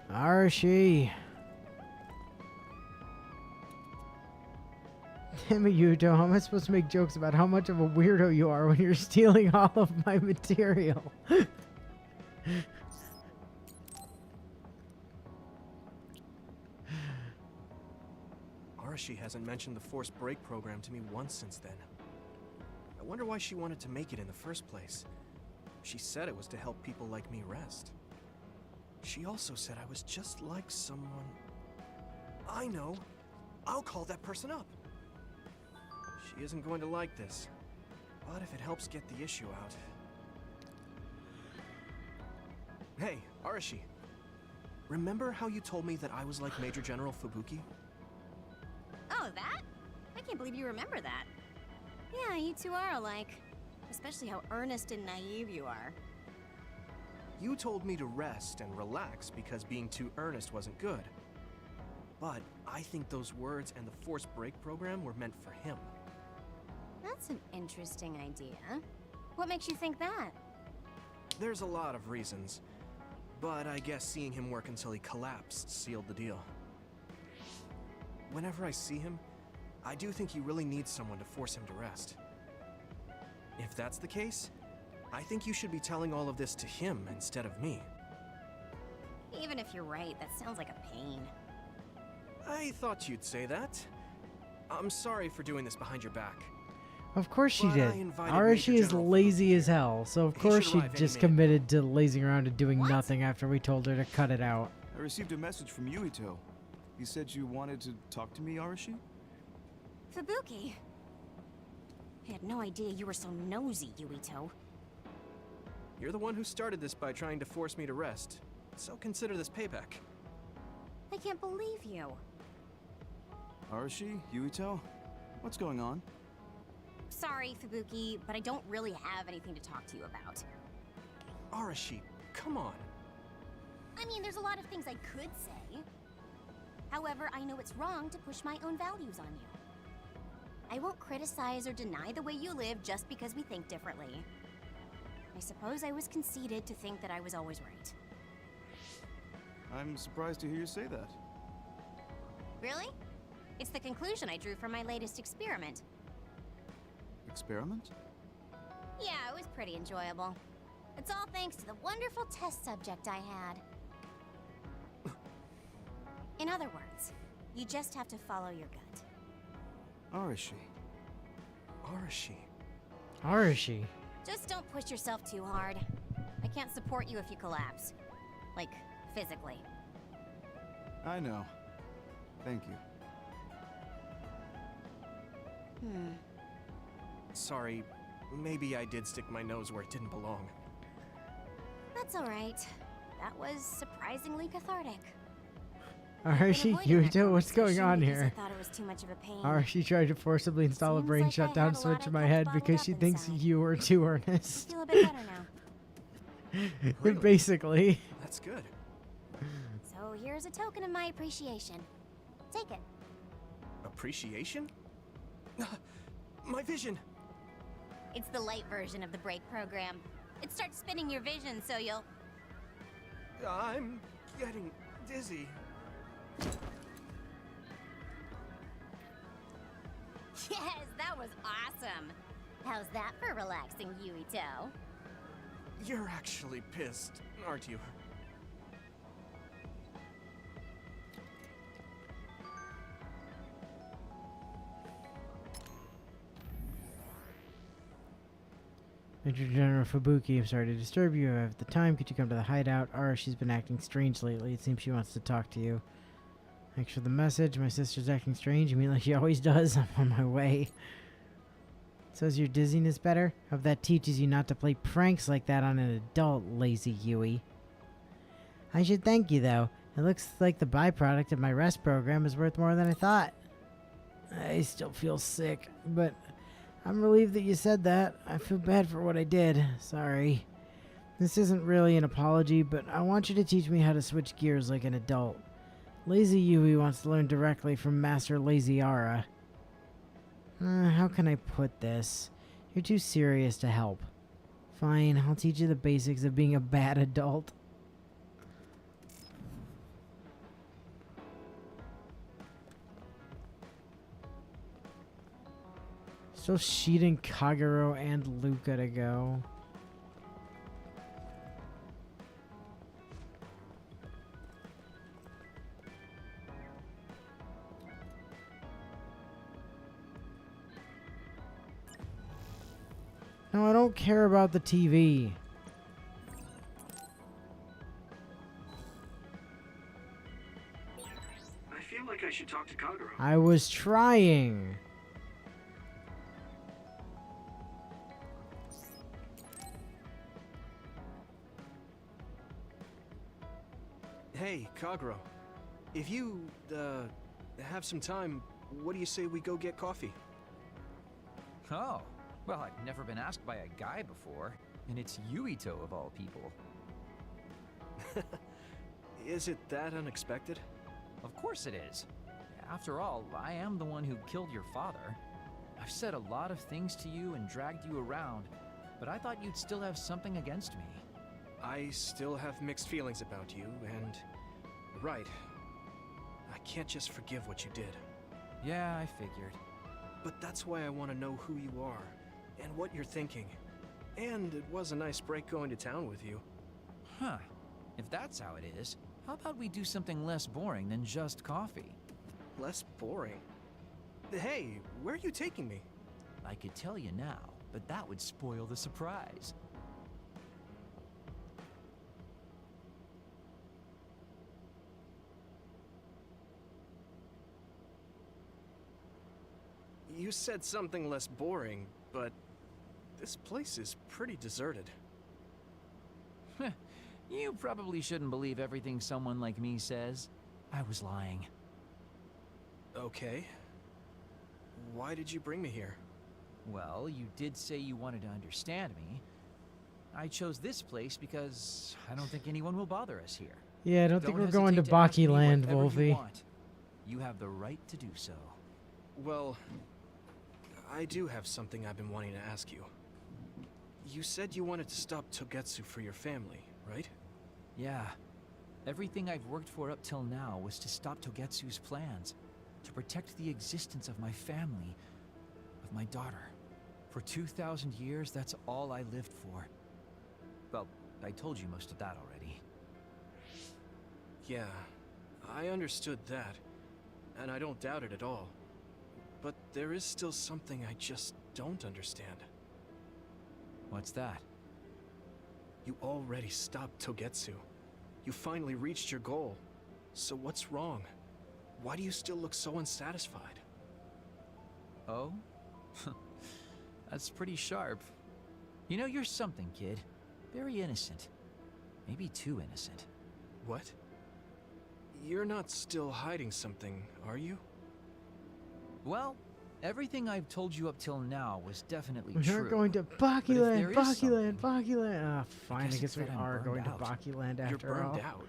Archie. Damn it, Yuto. How am I supposed to make jokes about how much of a weirdo you are when you're stealing all of my material? Arashi hasn't mentioned the forced break program to me once since then. I wonder why she wanted to make it in the first place. She said it was to help people like me rest. She also said I was just like someone... I know! I'll call that person up! She isn't going to like this, but if it helps get the issue out... Hey, Arashi. Remember how you told me that I was like Major General Fubuki? Oh, that? I can't believe you remember that. Yeah, you two are alike. Especially how earnest and naive you are. You told me to rest and relax because being too earnest wasn't good. But I think those words and the forced break program were meant for him. That's an interesting idea. What makes you think that? There's a lot of reasons, but I guess seeing him work until he collapsed sealed the deal. Whenever I see him, I do think he really needs someone to force him to rest. If that's the case, I think you should be telling all of this to him instead of me. Even if you're right, that sounds like a pain. I thought you'd say that. I'm sorry for doing this behind your back. Of course she But did. I invited Arashi Major is General lazy as hell, so of He course should she arrive any just minute. committed to lazing around and doing nothing after we told her to cut it out. I received a message from Yuito. He said you wanted to talk to me, Arashi? Fubuki. I had no idea you were so nosy, Yuito. You're the one who started this by trying to force me to rest, so consider this payback. I can't believe you. Arashi? Yuito? What's going on? Sorry, Fubuki, but I don't really have anything to talk to you about. Arashi, come on. I mean, there's a lot of things I could say. However, I know it's wrong to push my own values on you. I won't criticize or deny the way you live just because we think differently. I suppose I was conceited to think that I was always right. I'm surprised to hear you say that. Really? It's the conclusion I drew from my latest experiment. Experiment? Yeah, it was pretty enjoyable. It's all thanks to the wonderful test subject I had. In other words, you just have to follow your gut. Arashi. Arashi. Arashi. Just don't push yourself too hard. I can't support you if you collapse. Like, physically. I know. Thank you. Sorry, maybe I did stick my nose where it didn't belong. That's alright. That was surprisingly cathartic. Arashi, Yuito, what's going on here? I thought it was too much of a pain. Arashi tried to forcibly install a brain like I shutdown had a switch lot in of my guilt head bottled because up she thinks inside. you were too earnest. Feel a bit better now. Really? Basically. That's good. So here's a token of my appreciation. Take it. Appreciation? My vision! It's the light version of the break program. It starts spinning your vision so you'll... I'm getting dizzy. Yes, that was awesome. How's that for relaxing, Yuito? You're actually pissed, aren't you? Major General Fubuki, I'm sorry to disturb you. I have the time. Could you come to the hideout? Arashi's been acting strange lately. It seems she wants to talk to you. Thanks for the message. My sister's acting strange. You mean like she always does? I'm on my way. So is your dizziness better? Hope that teaches you not to play pranks like that on an adult, lazy Yui. I should thank you, though. It looks like the byproduct of my rest program is worth more than I thought. I still feel sick, but I'm relieved that you said that. I feel bad for what I did. Sorry. This isn't really an apology, but I want you to teach me how to switch gears like an adult. Lazy Yui wants to learn directly from Master Lazy Ara. How can I put this? You're too serious to help. Fine, I'll teach you the basics of being a bad adult. Still sheeting Kagero and Luca to go. No, I don't care about the TV. I feel like I should talk to Kagero. I was trying. Hey, Kagero. If you, have some time, what do you say we go get coffee? Oh, well, I've never been asked by a guy before, and it's Yuito of all people. Is it that unexpected? Of course it is. After all, I am the one who killed your father. I've said a lot of things to you and dragged you around, but I thought you'd still have something against me. I still have mixed feelings about you, and... Right. I can't just forgive what you did. Yeah, I figured. But that's why I want to know who you are, and what you're thinking. And it was a nice break going to town with you. Huh. If that's how it is, how about we do something less boring than just coffee? Less boring? Hey, where are you taking me? I could tell you now, but that would spoil the surprise. You said something less boring, but this place is pretty deserted. You probably shouldn't believe everything someone like me says. I was lying. Okay. Why did you bring me here? Well, you did say you wanted to understand me. I chose this place because I don't think anyone will bother us here. Yeah, I don't think we're going to Baki Land, Wolfie. You have the right to do so. Well, I do have something I've been wanting to ask you. You said you wanted to stop Togetsu for your family, right? Yeah. Everything I've worked for up till now was to stop Togetsu's plans, to protect the existence of my family, of my daughter. For 2,000 years, that's all I lived for. Well, I told you most of that already. Yeah, I understood that, and I don't doubt it at all. But there is still something I just don't understand. What's that? You already stopped Togetsu. You finally reached your goal. So what's wrong? Why do you still look so unsatisfied? Oh? That's pretty sharp. You know, you're something, kid. Very innocent. Maybe too innocent. What? You're not still hiding something, are you? Well, everything I've told you up till now was definitely We're true. going to Baki Land, Baki Land, Baki Land. Ah, fine, I guess we are going to Baki Land after all. You're burned out.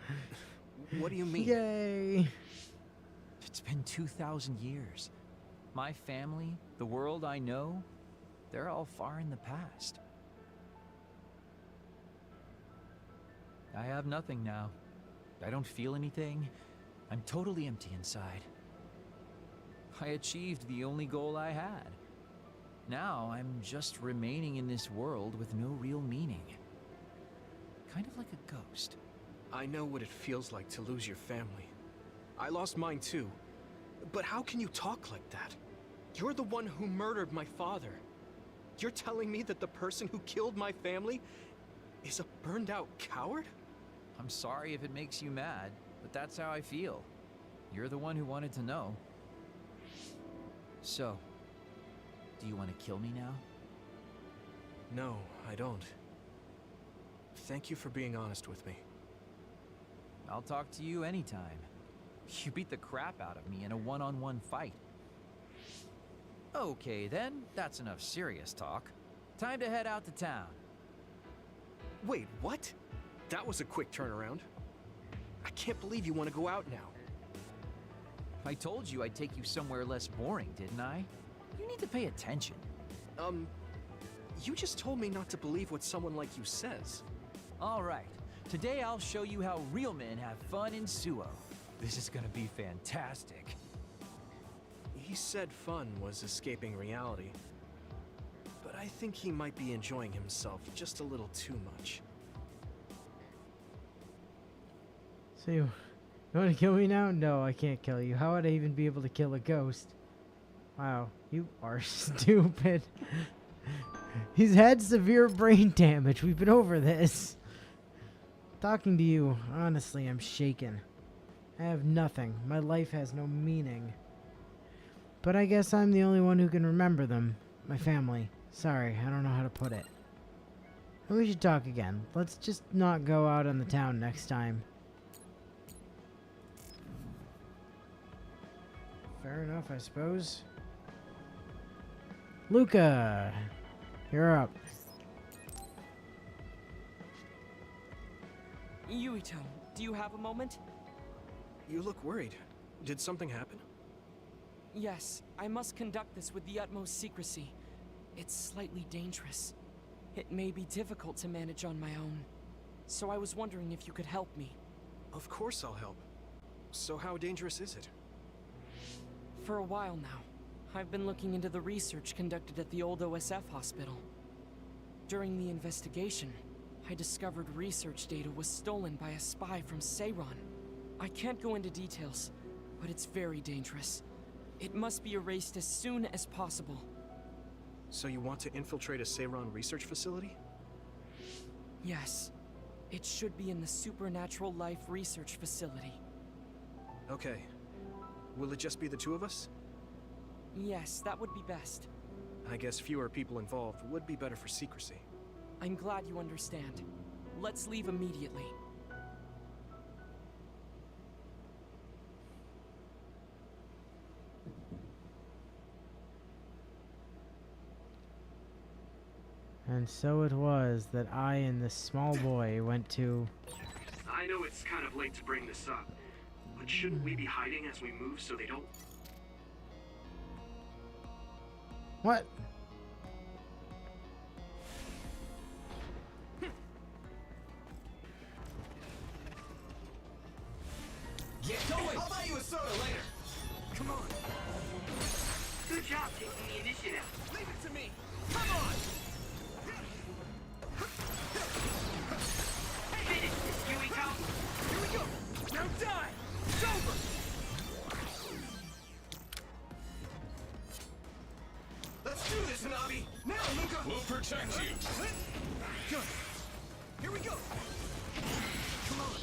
What do you mean? Yay! It's been 2,000 years. My family, the world I know, they're all far in the past. I have nothing now. I don't feel anything. I'm totally empty inside. I achieved the only goal I had. Now I'm just remaining in this world with no real meaning. Kind of like a ghost. I know what it feels like to lose your family. I lost mine too. But how can you talk like that? You're the one who murdered my father. You're telling me that the person who killed my family is a burned out coward? I'm sorry if it makes you mad, but that's how I feel. You're the one who wanted to know. So, do you want to kill me now? No, I don't. Thank you for being honest with me. I'll talk to you anytime. You beat the crap out of me in a one-on-one fight. Okay then, that's enough serious talk. Time to head out to town. Wait, what? That was a quick turnaround. I can't believe you want to go out now. I told you I'd take you somewhere less boring, didn't I? You need to pay attention. You just told me not to believe what someone like you says. Alright, today I'll show you how real men have fun in Suo. This is gonna be fantastic. He said fun was escaping reality. but I think he might be enjoying himself just a little too much. So you want to kill me now? No, I can't kill you. How would I even be able to kill a ghost? Wow, you are stupid. He's had severe brain damage. We've been over this. Talking to you, honestly, I'm shaken. I have nothing. My life has no meaning. But I guess I'm the only one who can remember them. My family. Sorry, I don't know how to put it. We should talk again. Let's just not go out on the town next time. Fair enough, I suppose. Luca! You're up. Yuito, do you have a moment? You look worried. Did something happen? Yes, I must conduct this with the utmost secrecy. It's slightly dangerous. It may be difficult to manage on my own. So I was wondering if you could help me. Of course I'll help. So how dangerous is it? For a while now, I've been looking into the research conducted at the old OSF hospital. During the investigation, I discovered research data was stolen by a spy from Seiron. I can't go into details, but it's very dangerous. It must be erased as soon as possible. So you want to infiltrate a Seiron research facility? Yes. It should be in the Supernatural Life Research Facility. Okay. Will it just be the two of us? Yes, that would be best. I guess fewer people involved would be better for secrecy. I'm glad you understand. Let's leave immediately. And so it was that I and this small boy went to... I know it's kind of late to bring this up, but shouldn't we be hiding as we move so they don't... What? Get going! I'll buy you a soda later! Come on! Good job taking the initiative. Leave it to me! Come on! Finish this, Yuito! Here we go! Now die! It's over! Let's do this, Hanabi! Now, Luca! We'll protect you! Good! Here we go! Come on!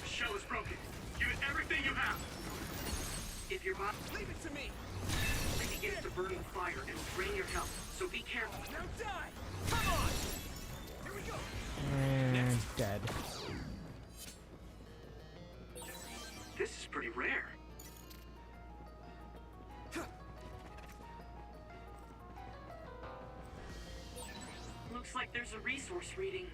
The shell is broken. Give it everything you have! If your bot... Leave it to me! It begins to burn with fire and will drain your health, so be careful. Now die! Come on! Here we go! And dead. This is pretty rare. Looks like there's a resource reading.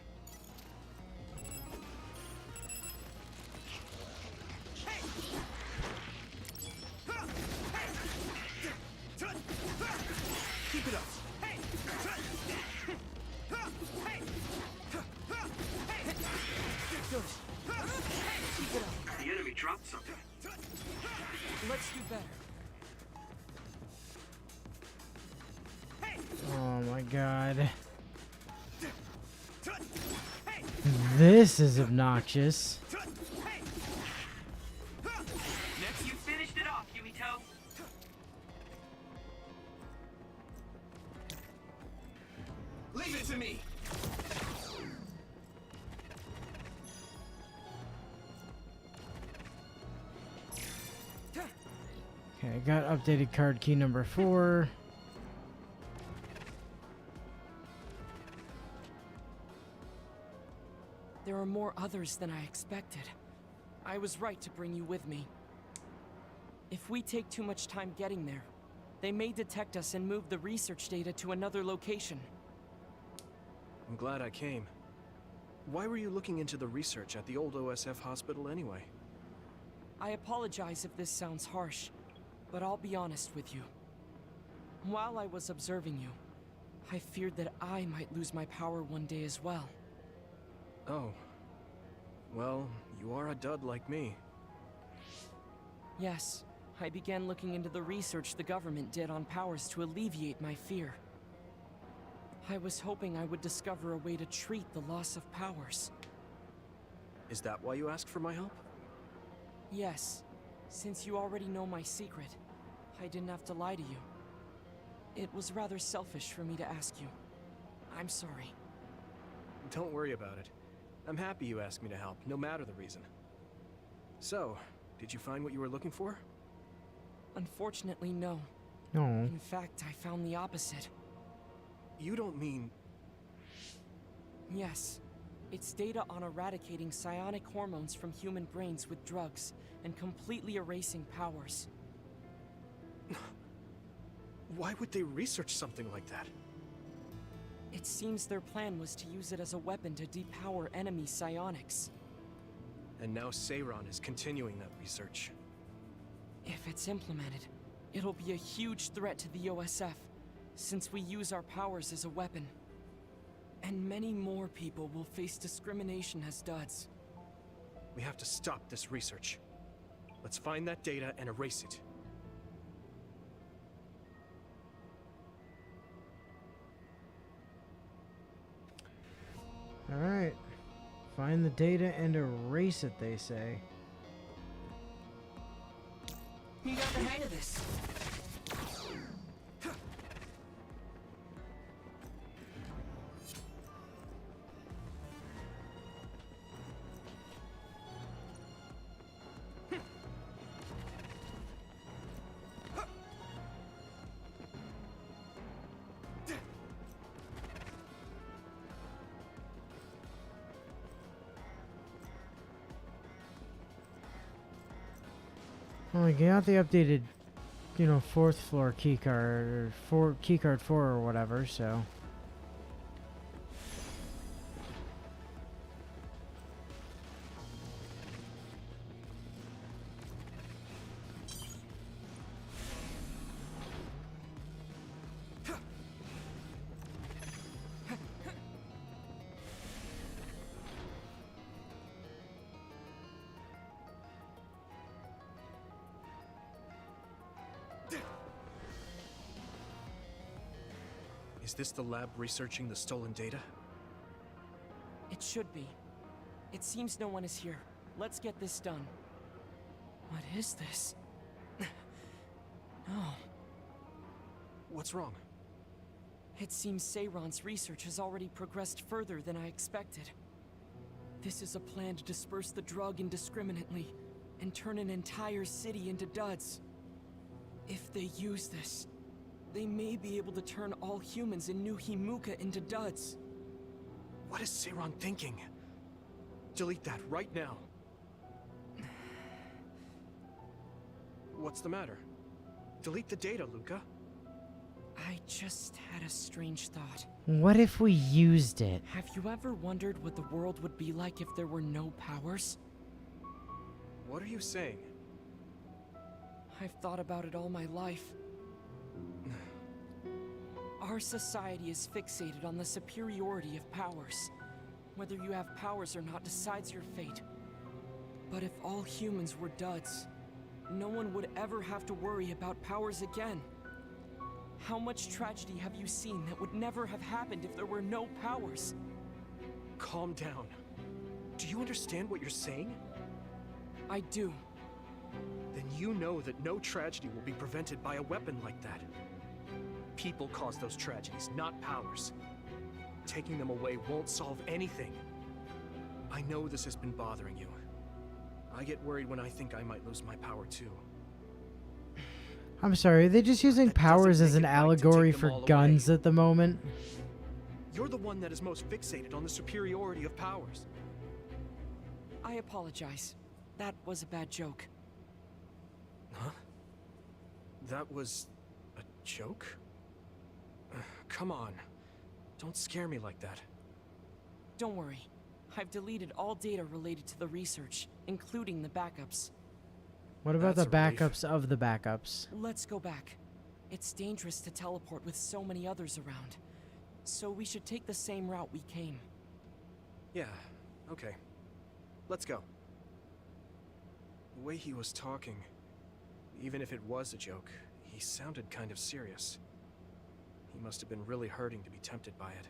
Keep it up! The enemy dropped something. Let's do better. Oh my god. This is obnoxious. Next, you finished it off, Yuito. Leave it to me! Okay, I got updated card key number 4. There are more others than I expected. I was right to bring you with me. If we take too much time getting there, they may detect us and move the research data to another location. I'm glad I came. Why were you looking into the research at the old OSF hospital anyway? I apologize if this sounds harsh, but I'll be honest with you. While I was observing you, I feared that I might lose my power one day as well. Oh. Well, you are a dud like me. Yes, I began looking into the research the government did on powers to alleviate my fear. I was hoping I would discover a way to treat the loss of powers. Is that why you asked for my help? Yes, since you already know my secret, I didn't have to lie to you. It was rather selfish for me to ask you. I'm sorry. Don't worry about it. I'm happy you asked me to help, no matter the reason. So, did you find what you were looking for? Unfortunately, no. No. In fact, I found the opposite. You don't mean... Yes. It's data on eradicating psionic hormones from human brains with drugs and completely erasing powers. Why would they research something like that? It seems their plan was to use it as a weapon to depower enemy psionics. And now Seiron is continuing that research. If it's implemented, it'll be a huge threat to the OSF, since we use our powers as a weapon. And many more people will face discrimination as duds. We have to stop this research. Let's find that data and erase it. Alright. Find the data and erase it, they say. You got the hang of this. Well, we got the updated, you know, 4th floor keycard, or keycard 4 or whatever, so. Is this the lab researching the stolen data? It should be. It seems no one is here. Let's get this done. What is this? No. What's wrong? It seems Seiron's research has already progressed further than I expected. This is a plan to disperse the drug indiscriminately and turn an entire city into duds. If they use this, they may be able to turn all humans in New Himuka into duds. What is Seiron thinking? Delete that right now. What's the matter? Delete the data, Luca. I just had a strange thought. What if we used it? Have you ever wondered what the world would be like if there were no powers? What are you saying? I've thought about it all my life. Our society is fixated on the superiority of powers. Whether you have powers or not decides your fate. But if all humans were duds, no one would ever have to worry about powers again. How much tragedy have you seen that would never have happened if there were no powers? Calm down. Do you understand what you're saying? I do. Then you know that no tragedy will be prevented by a weapon like that. People cause those tragedies, not powers. Taking them away won't solve anything. I know this has been bothering you. I get worried when I think I might lose my power too. I'm sorry, are they just using powers as an allegory for guns at the moment? You're the one that is most fixated on the superiority of powers. I apologize. That was a bad joke. Huh? That was a joke? Come on. Don't scare me like that. Don't worry. I've deleted all data related to the research, including the backups. What about the backups of the backups? Let's go back. It's dangerous to teleport with so many others around. So we should take the same route we came. Yeah, okay. Let's go. The way he was talking, even if it was a joke, he sounded kind of serious. He must have been really hurting to be tempted by it.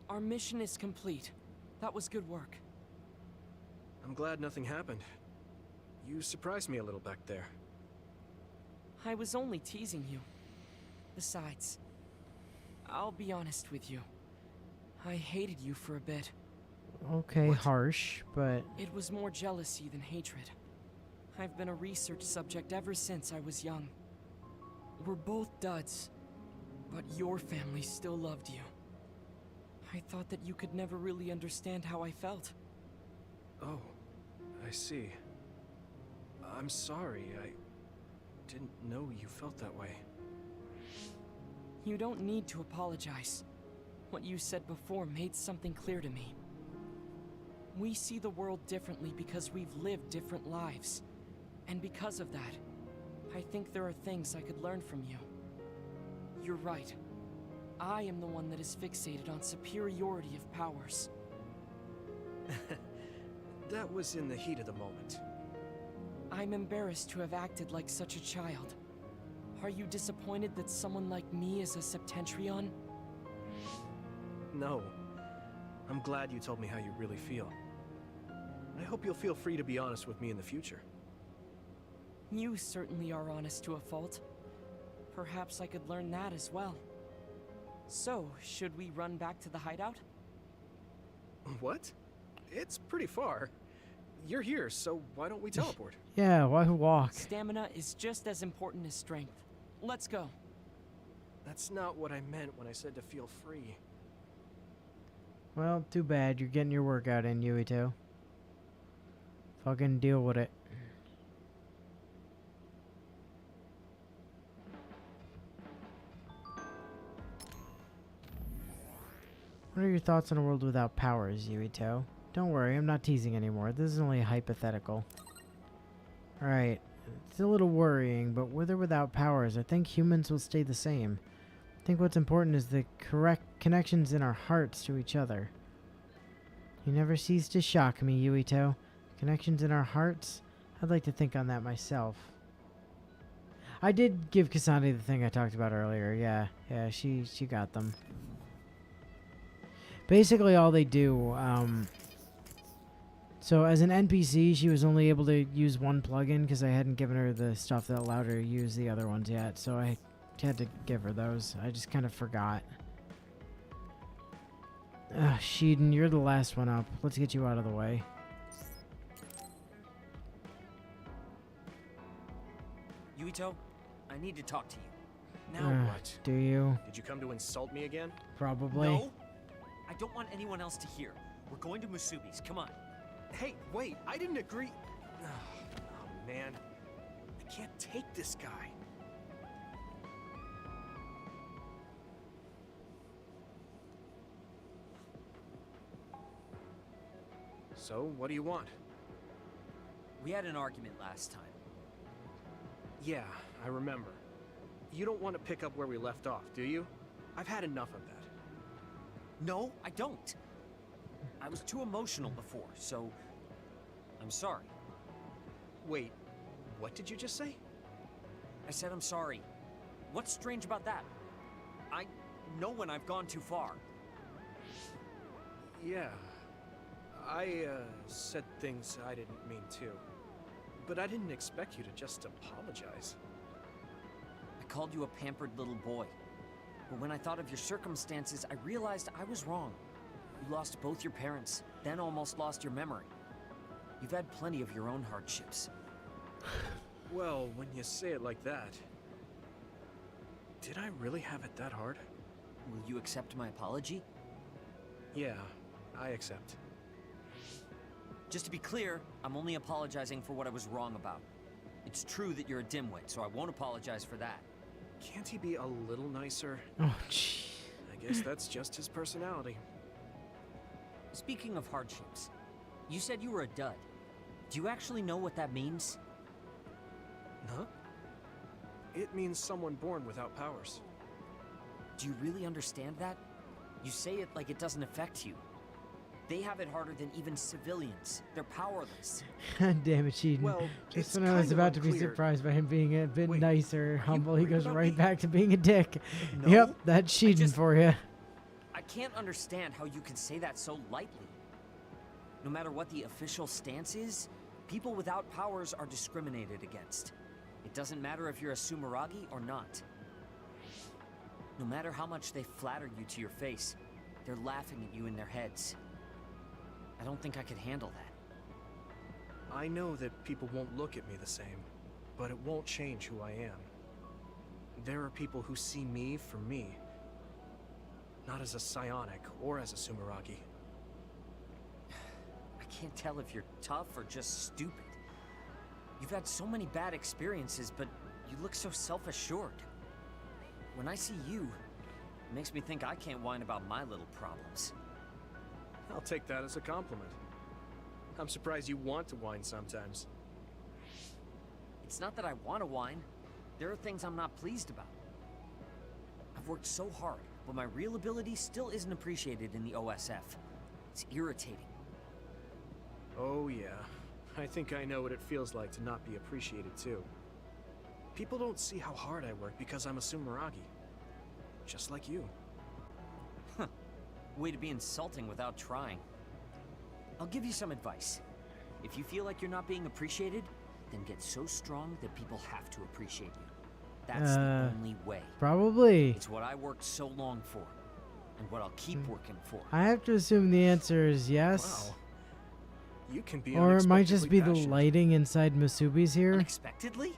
Our mission is complete. That was good work. I'm glad nothing happened. You surprised me a little back there. I was only teasing you. Besides, I'll be honest with you. I hated you for a bit. Okay, harsh, but... It was more jealousy than hatred. I've been a research subject ever since I was young. We're both duds, but your family still loved you. I thought that you could never really understand how I felt. Oh, I see. I'm sorry, I didn't know you felt that way. You don't need to apologize. What you said before made something clear to me. We see the world differently because we've lived different lives. And because of that, I think there are things I could learn from you. You're right. I am the one that is fixated on superiority of powers. That was in the heat of the moment. I'm embarrassed to have acted like such a child. Are you disappointed that someone like me is a Septentrion? No. I'm glad you told me how you really feel. I hope you'll feel free to be honest with me in the future. You certainly are honest to a fault. Perhaps I could learn that as well. So, should we run back to the hideout? What? It's pretty far. You're here, so why don't we teleport? Yeah, why walk? Stamina is just as important as strength. Let's go. That's not what I meant when I said to feel free. Well, too bad. You're getting your workout in, Yuito. Fucking deal with it. What are your thoughts on a world without powers, Yuito? Don't worry, I'm not teasing anymore. This is only a hypothetical. Alright, it's a little worrying, but with or without powers, I think humans will stay the same. I think what's important is the correct connections in our hearts to each other. You never cease to shock me, Yuito. Connections in our hearts? I'd like to think on that myself. I did give Kasane the thing I talked about earlier. Yeah, she got them. Basically all they do, so as an NPC, she was only able to use one plugin because I hadn't given her the stuff that allowed her to use the other ones yet, so I had to give her those. I just kind of forgot. Ugh, Sheeden, you're the last one up. Let's get you out of the way. Yuito, I need to talk to you. Now what? Do you? Did you come to insult me again? Probably. No, I don't want anyone else to hear. We're going to Musubi's, come on. Hey, wait, I didn't agree. Oh, man. I can't take this guy. So, what do you want? We had an argument last time. Yeah, I remember. You don't want to pick up where we left off, do you? I've had enough of that. No, I don't. I was too emotional before, so I'm sorry. Wait, what did you just say? I said I'm sorry. What's strange about that? I know when I've gone too far. Yeah, I said things I didn't mean to. But I didn't expect you to just apologize. I called you a pampered little boy. But when I thought of your circumstances, I realized I was wrong. You lost both your parents, then almost lost your memory. You've had plenty of your own hardships. Well, when you say it like that... Did I really have it that hard? Will you accept my apology? Yeah, I accept. Just to be clear, I'm only apologizing for what I was wrong about. It's true that you're a dimwit, so I won't apologize for that. Can't he be a little nicer? Oh, gee. I guess that's just his personality. Speaking of hardships, you said you were a dud. Do you actually know what that means? Huh? It means someone born without powers. Do you really understand that? You say it like it doesn't affect you. They have it harder than even civilians. They're powerless. God damn it, Sheedon. Well, Just it's when I was kind of about to be unclear. surprised by him being a bit Wait, nicer, humble, he worried goes about right me? back to being a dick. No, Yep, that's Sheedon for you. I can't understand how you can say that so lightly. No matter what the official stance is, people without powers are discriminated against. It doesn't matter if you're a Sumeragi or not. No matter how much they flatter you to your face, they're laughing at you in their heads. I don't think I could handle that. I know that people won't look at me the same, but it won't change who I am. There are people who see me for me, not as a psionic or as a Sumeragi. I can't tell if you're tough or just stupid. You've had so many bad experiences, but you look so self-assured. When I see you, it makes me think I can't whine about my little problems. I'll take that as a compliment. I'm surprised you want to whine sometimes. It's not that I want to whine. There are things I'm not pleased about. I've worked so hard, but my real ability still isn't appreciated in the OSF. It's irritating. Oh yeah, I think I know what it feels like to not be appreciated too. People don't see how hard I work because I'm a Sumeragi. Just like you. Huh. Way to be insulting without trying. I'll give you some advice. If you feel like you're not being appreciated, then get so strong that people have to appreciate you. That's the only way. Probably. It's what I worked so long for, and what I'll keep working for. I have to assume the answer is yes. Wow. You can be Or it might just be the passionate. lighting inside Masubi's here. Unexpectedly?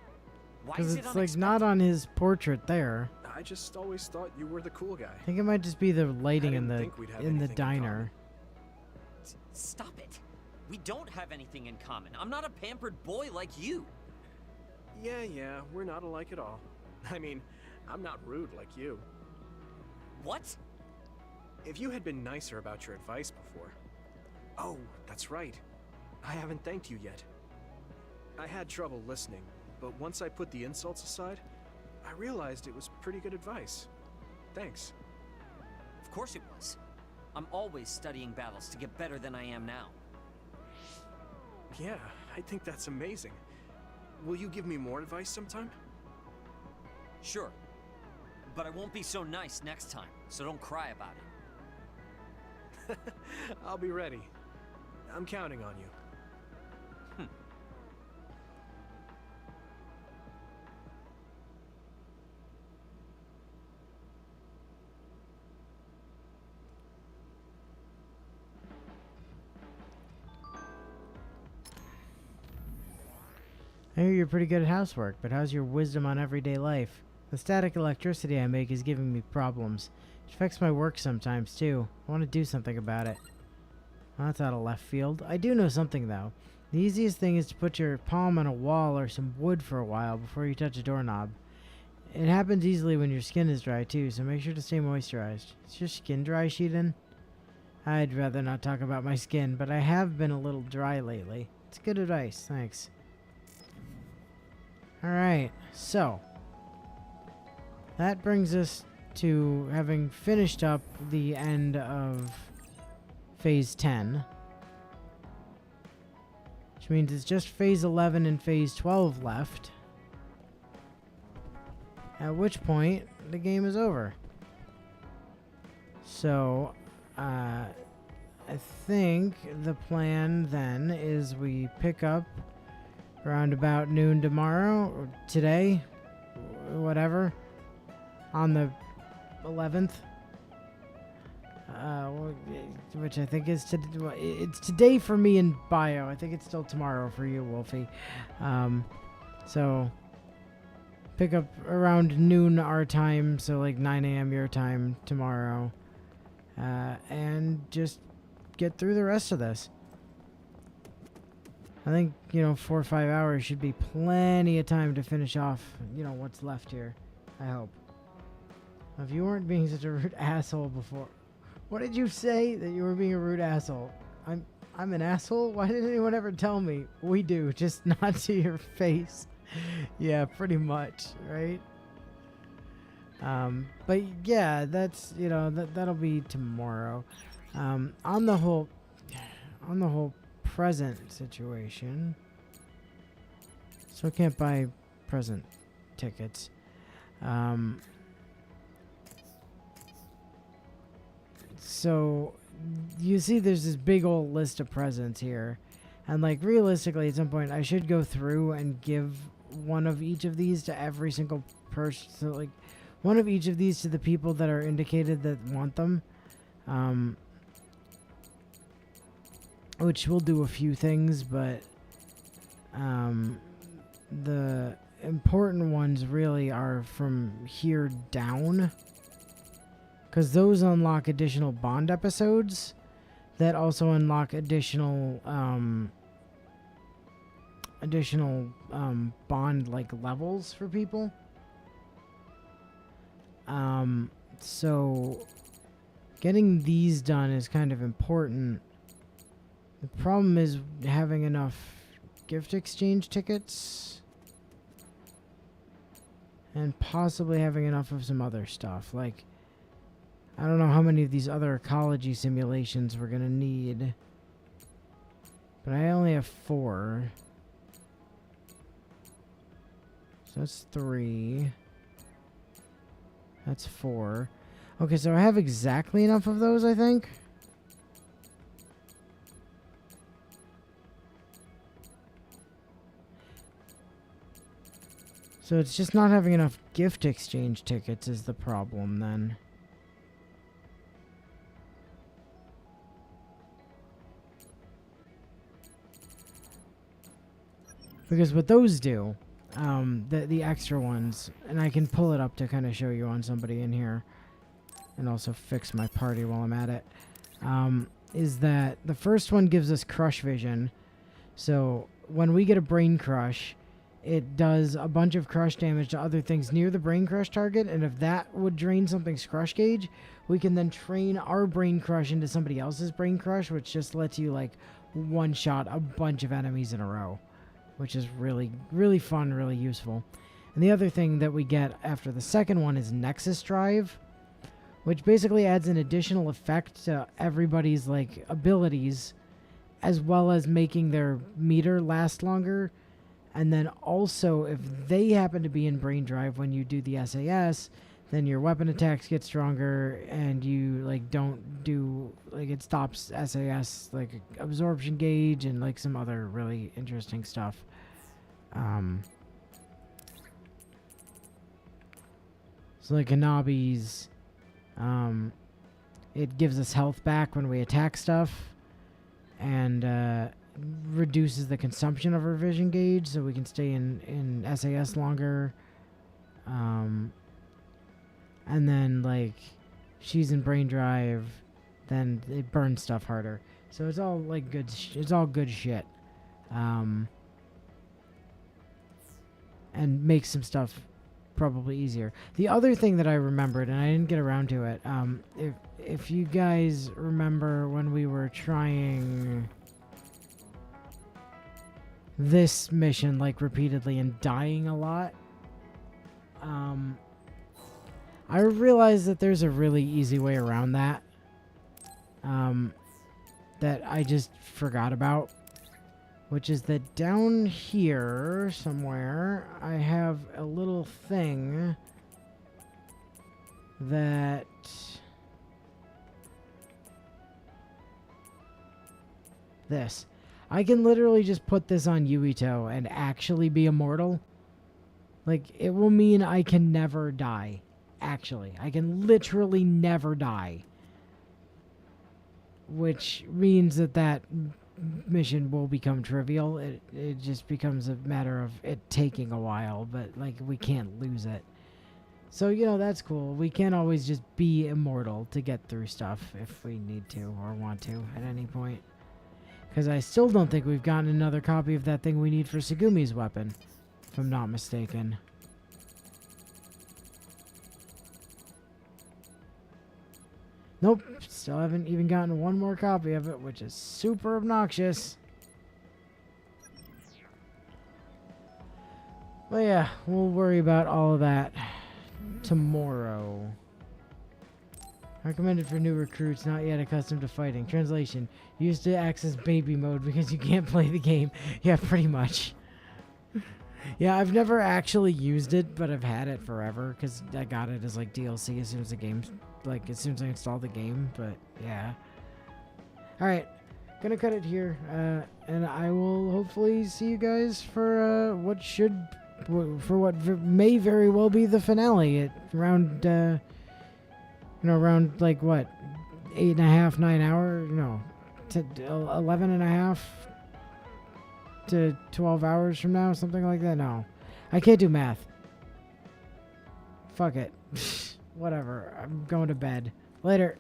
Why Because is it it's like unexpected? not on his portrait there. I just always thought you were the cool guy. I think it might just be the lighting in didn't the think we'd have in the anything in diner. Stop it. We don't have anything in common. I'm not a pampered boy like you. Yeah, we're not alike at all. I mean, I'm not rude like you. What? If you had been nicer about your advice before... Oh, that's right. I haven't thanked you yet. I had trouble listening, but once I put the insults aside, I realized it was pretty good advice. Thanks. Of course it was. I'm always studying battles to get better than I am now. Yeah, I think that's amazing. Will you give me more advice sometime? Sure. But I won't be so nice next time, so don't cry about it. I'll be ready. I'm counting on you. I hear you're pretty good at housework, but how's your wisdom on everyday life? The static electricity I make is giving me problems. It affects my work sometimes, too. I want to do something about it. Well, that's out of left field. I do know something, though. The easiest thing is to put your palm on a wall or some wood for a while before you touch a doorknob. It happens easily when your skin is dry, too, so make sure to stay moisturized. Is your skin dry, Sheedon? I'd rather not talk about my skin, but I have been a little dry lately. It's good advice, thanks. Alright, so that brings us to having finished up the end of Phase 10. Which means it's just Phase 11 and Phase 12 left. At which point, the game is over. So, I think the plan then is we pick up around about noon tomorrow, or today, whatever, on the 11th, which I think is it's today for me in Bio. I think it's still tomorrow for you, Wolfie. So pick up around noon our time, so like 9 a.m. your time tomorrow, and just get through the rest of this. I think, 4 or 5 hours should be plenty of time to finish off, what's left here. I hope. If you weren't being such a rude asshole before. What did you say? That you were being a rude asshole? I'm an asshole? Why didn't anyone ever tell me? We do, just not to your face. Yeah, pretty much, right? But yeah, that's, that'll be tomorrow. On the whole, on the whole present situation. So I can't buy present tickets. So you see there's this big old list of presents here. And like realistically at some point I should go through and give one of each of these to every single person. So like one of each of these to the people that are indicated that want them. Which will do a few things, but the important ones really are from here down. Because those unlock additional Bond episodes that also unlock additional Bond like levels for people. So getting these done is kind of important. The problem is having enough gift exchange tickets and possibly having enough of some other stuff. Like, I don't know how many of these other ecology simulations we're gonna need, but I only have 4. So that's 3. That's 4. Okay, so I have exactly enough of those, I think. So it's just not having enough gift exchange tickets is the problem then. Because what those do, the extra ones, and I can pull it up to kind of show you on somebody in here, and also fix my party while I'm at it, is that the first one gives us crush vision. So when we get a brain crush, it does a bunch of crush damage to other things near the brain crush target, and if that would drain something's crush gauge, we can then train our brain crush into somebody else's brain crush, which just lets you like one-shot a bunch of enemies in a row, which is really, really fun, really useful. And the other thing that we get after the second one is Nexus Drive, which basically adds an additional effect to everybody's like abilities, as well as making their meter last longer. And then also, if they happen to be in brain drive when you do the SAS, then your weapon attacks get stronger, and you like don't do like it stops SAS like absorption gauge and like some other really interesting stuff. So like Hanabi's, it gives us health back when we attack stuff, and reduces the consumption of our vision gauge so we can stay in SAS longer. And then like she's in brain drive, then it burns stuff harder. So it's all like good. It's all good shit. And makes some stuff probably easier. The other thing that I remembered, and I didn't get around to it, if you guys remember when we were trying this mission like repeatedly and dying a lot, I realized that there's a really easy way around that, that I just forgot about, which is that down here somewhere I have a little thing that this. I can literally just put this on Yuito and actually be immortal. Like, it will mean I can never die. Actually, I can literally never die. Which means that mission will become trivial. It just becomes a matter of it taking a while, but like we can't lose it. So, you know, that's cool. We can't always just be immortal to get through stuff if we need to or want to at any point. Because I still don't think we've gotten another copy of that thing we need for Segumi's weapon, if I'm not mistaken. Nope, still haven't even gotten one more copy of it, which is super obnoxious. But yeah, we'll worry about all of that tomorrow. Recommended for new recruits not yet accustomed to fighting. Translation: used to access baby mode because you can't play the game. Yeah, pretty much. Yeah, I've never actually used it, but I've had it forever because I got it as like DLC as soon as the game, like as soon as I installed the game. But yeah. All right, gonna cut it here, and I will hopefully see you guys for what may very well be the finale at around around like what, 8.5, 9 hours, no, 11.5 to 12 hours from now, something like that. No, I can't do math. Fuck it. Whatever. I'm going to bed. Later.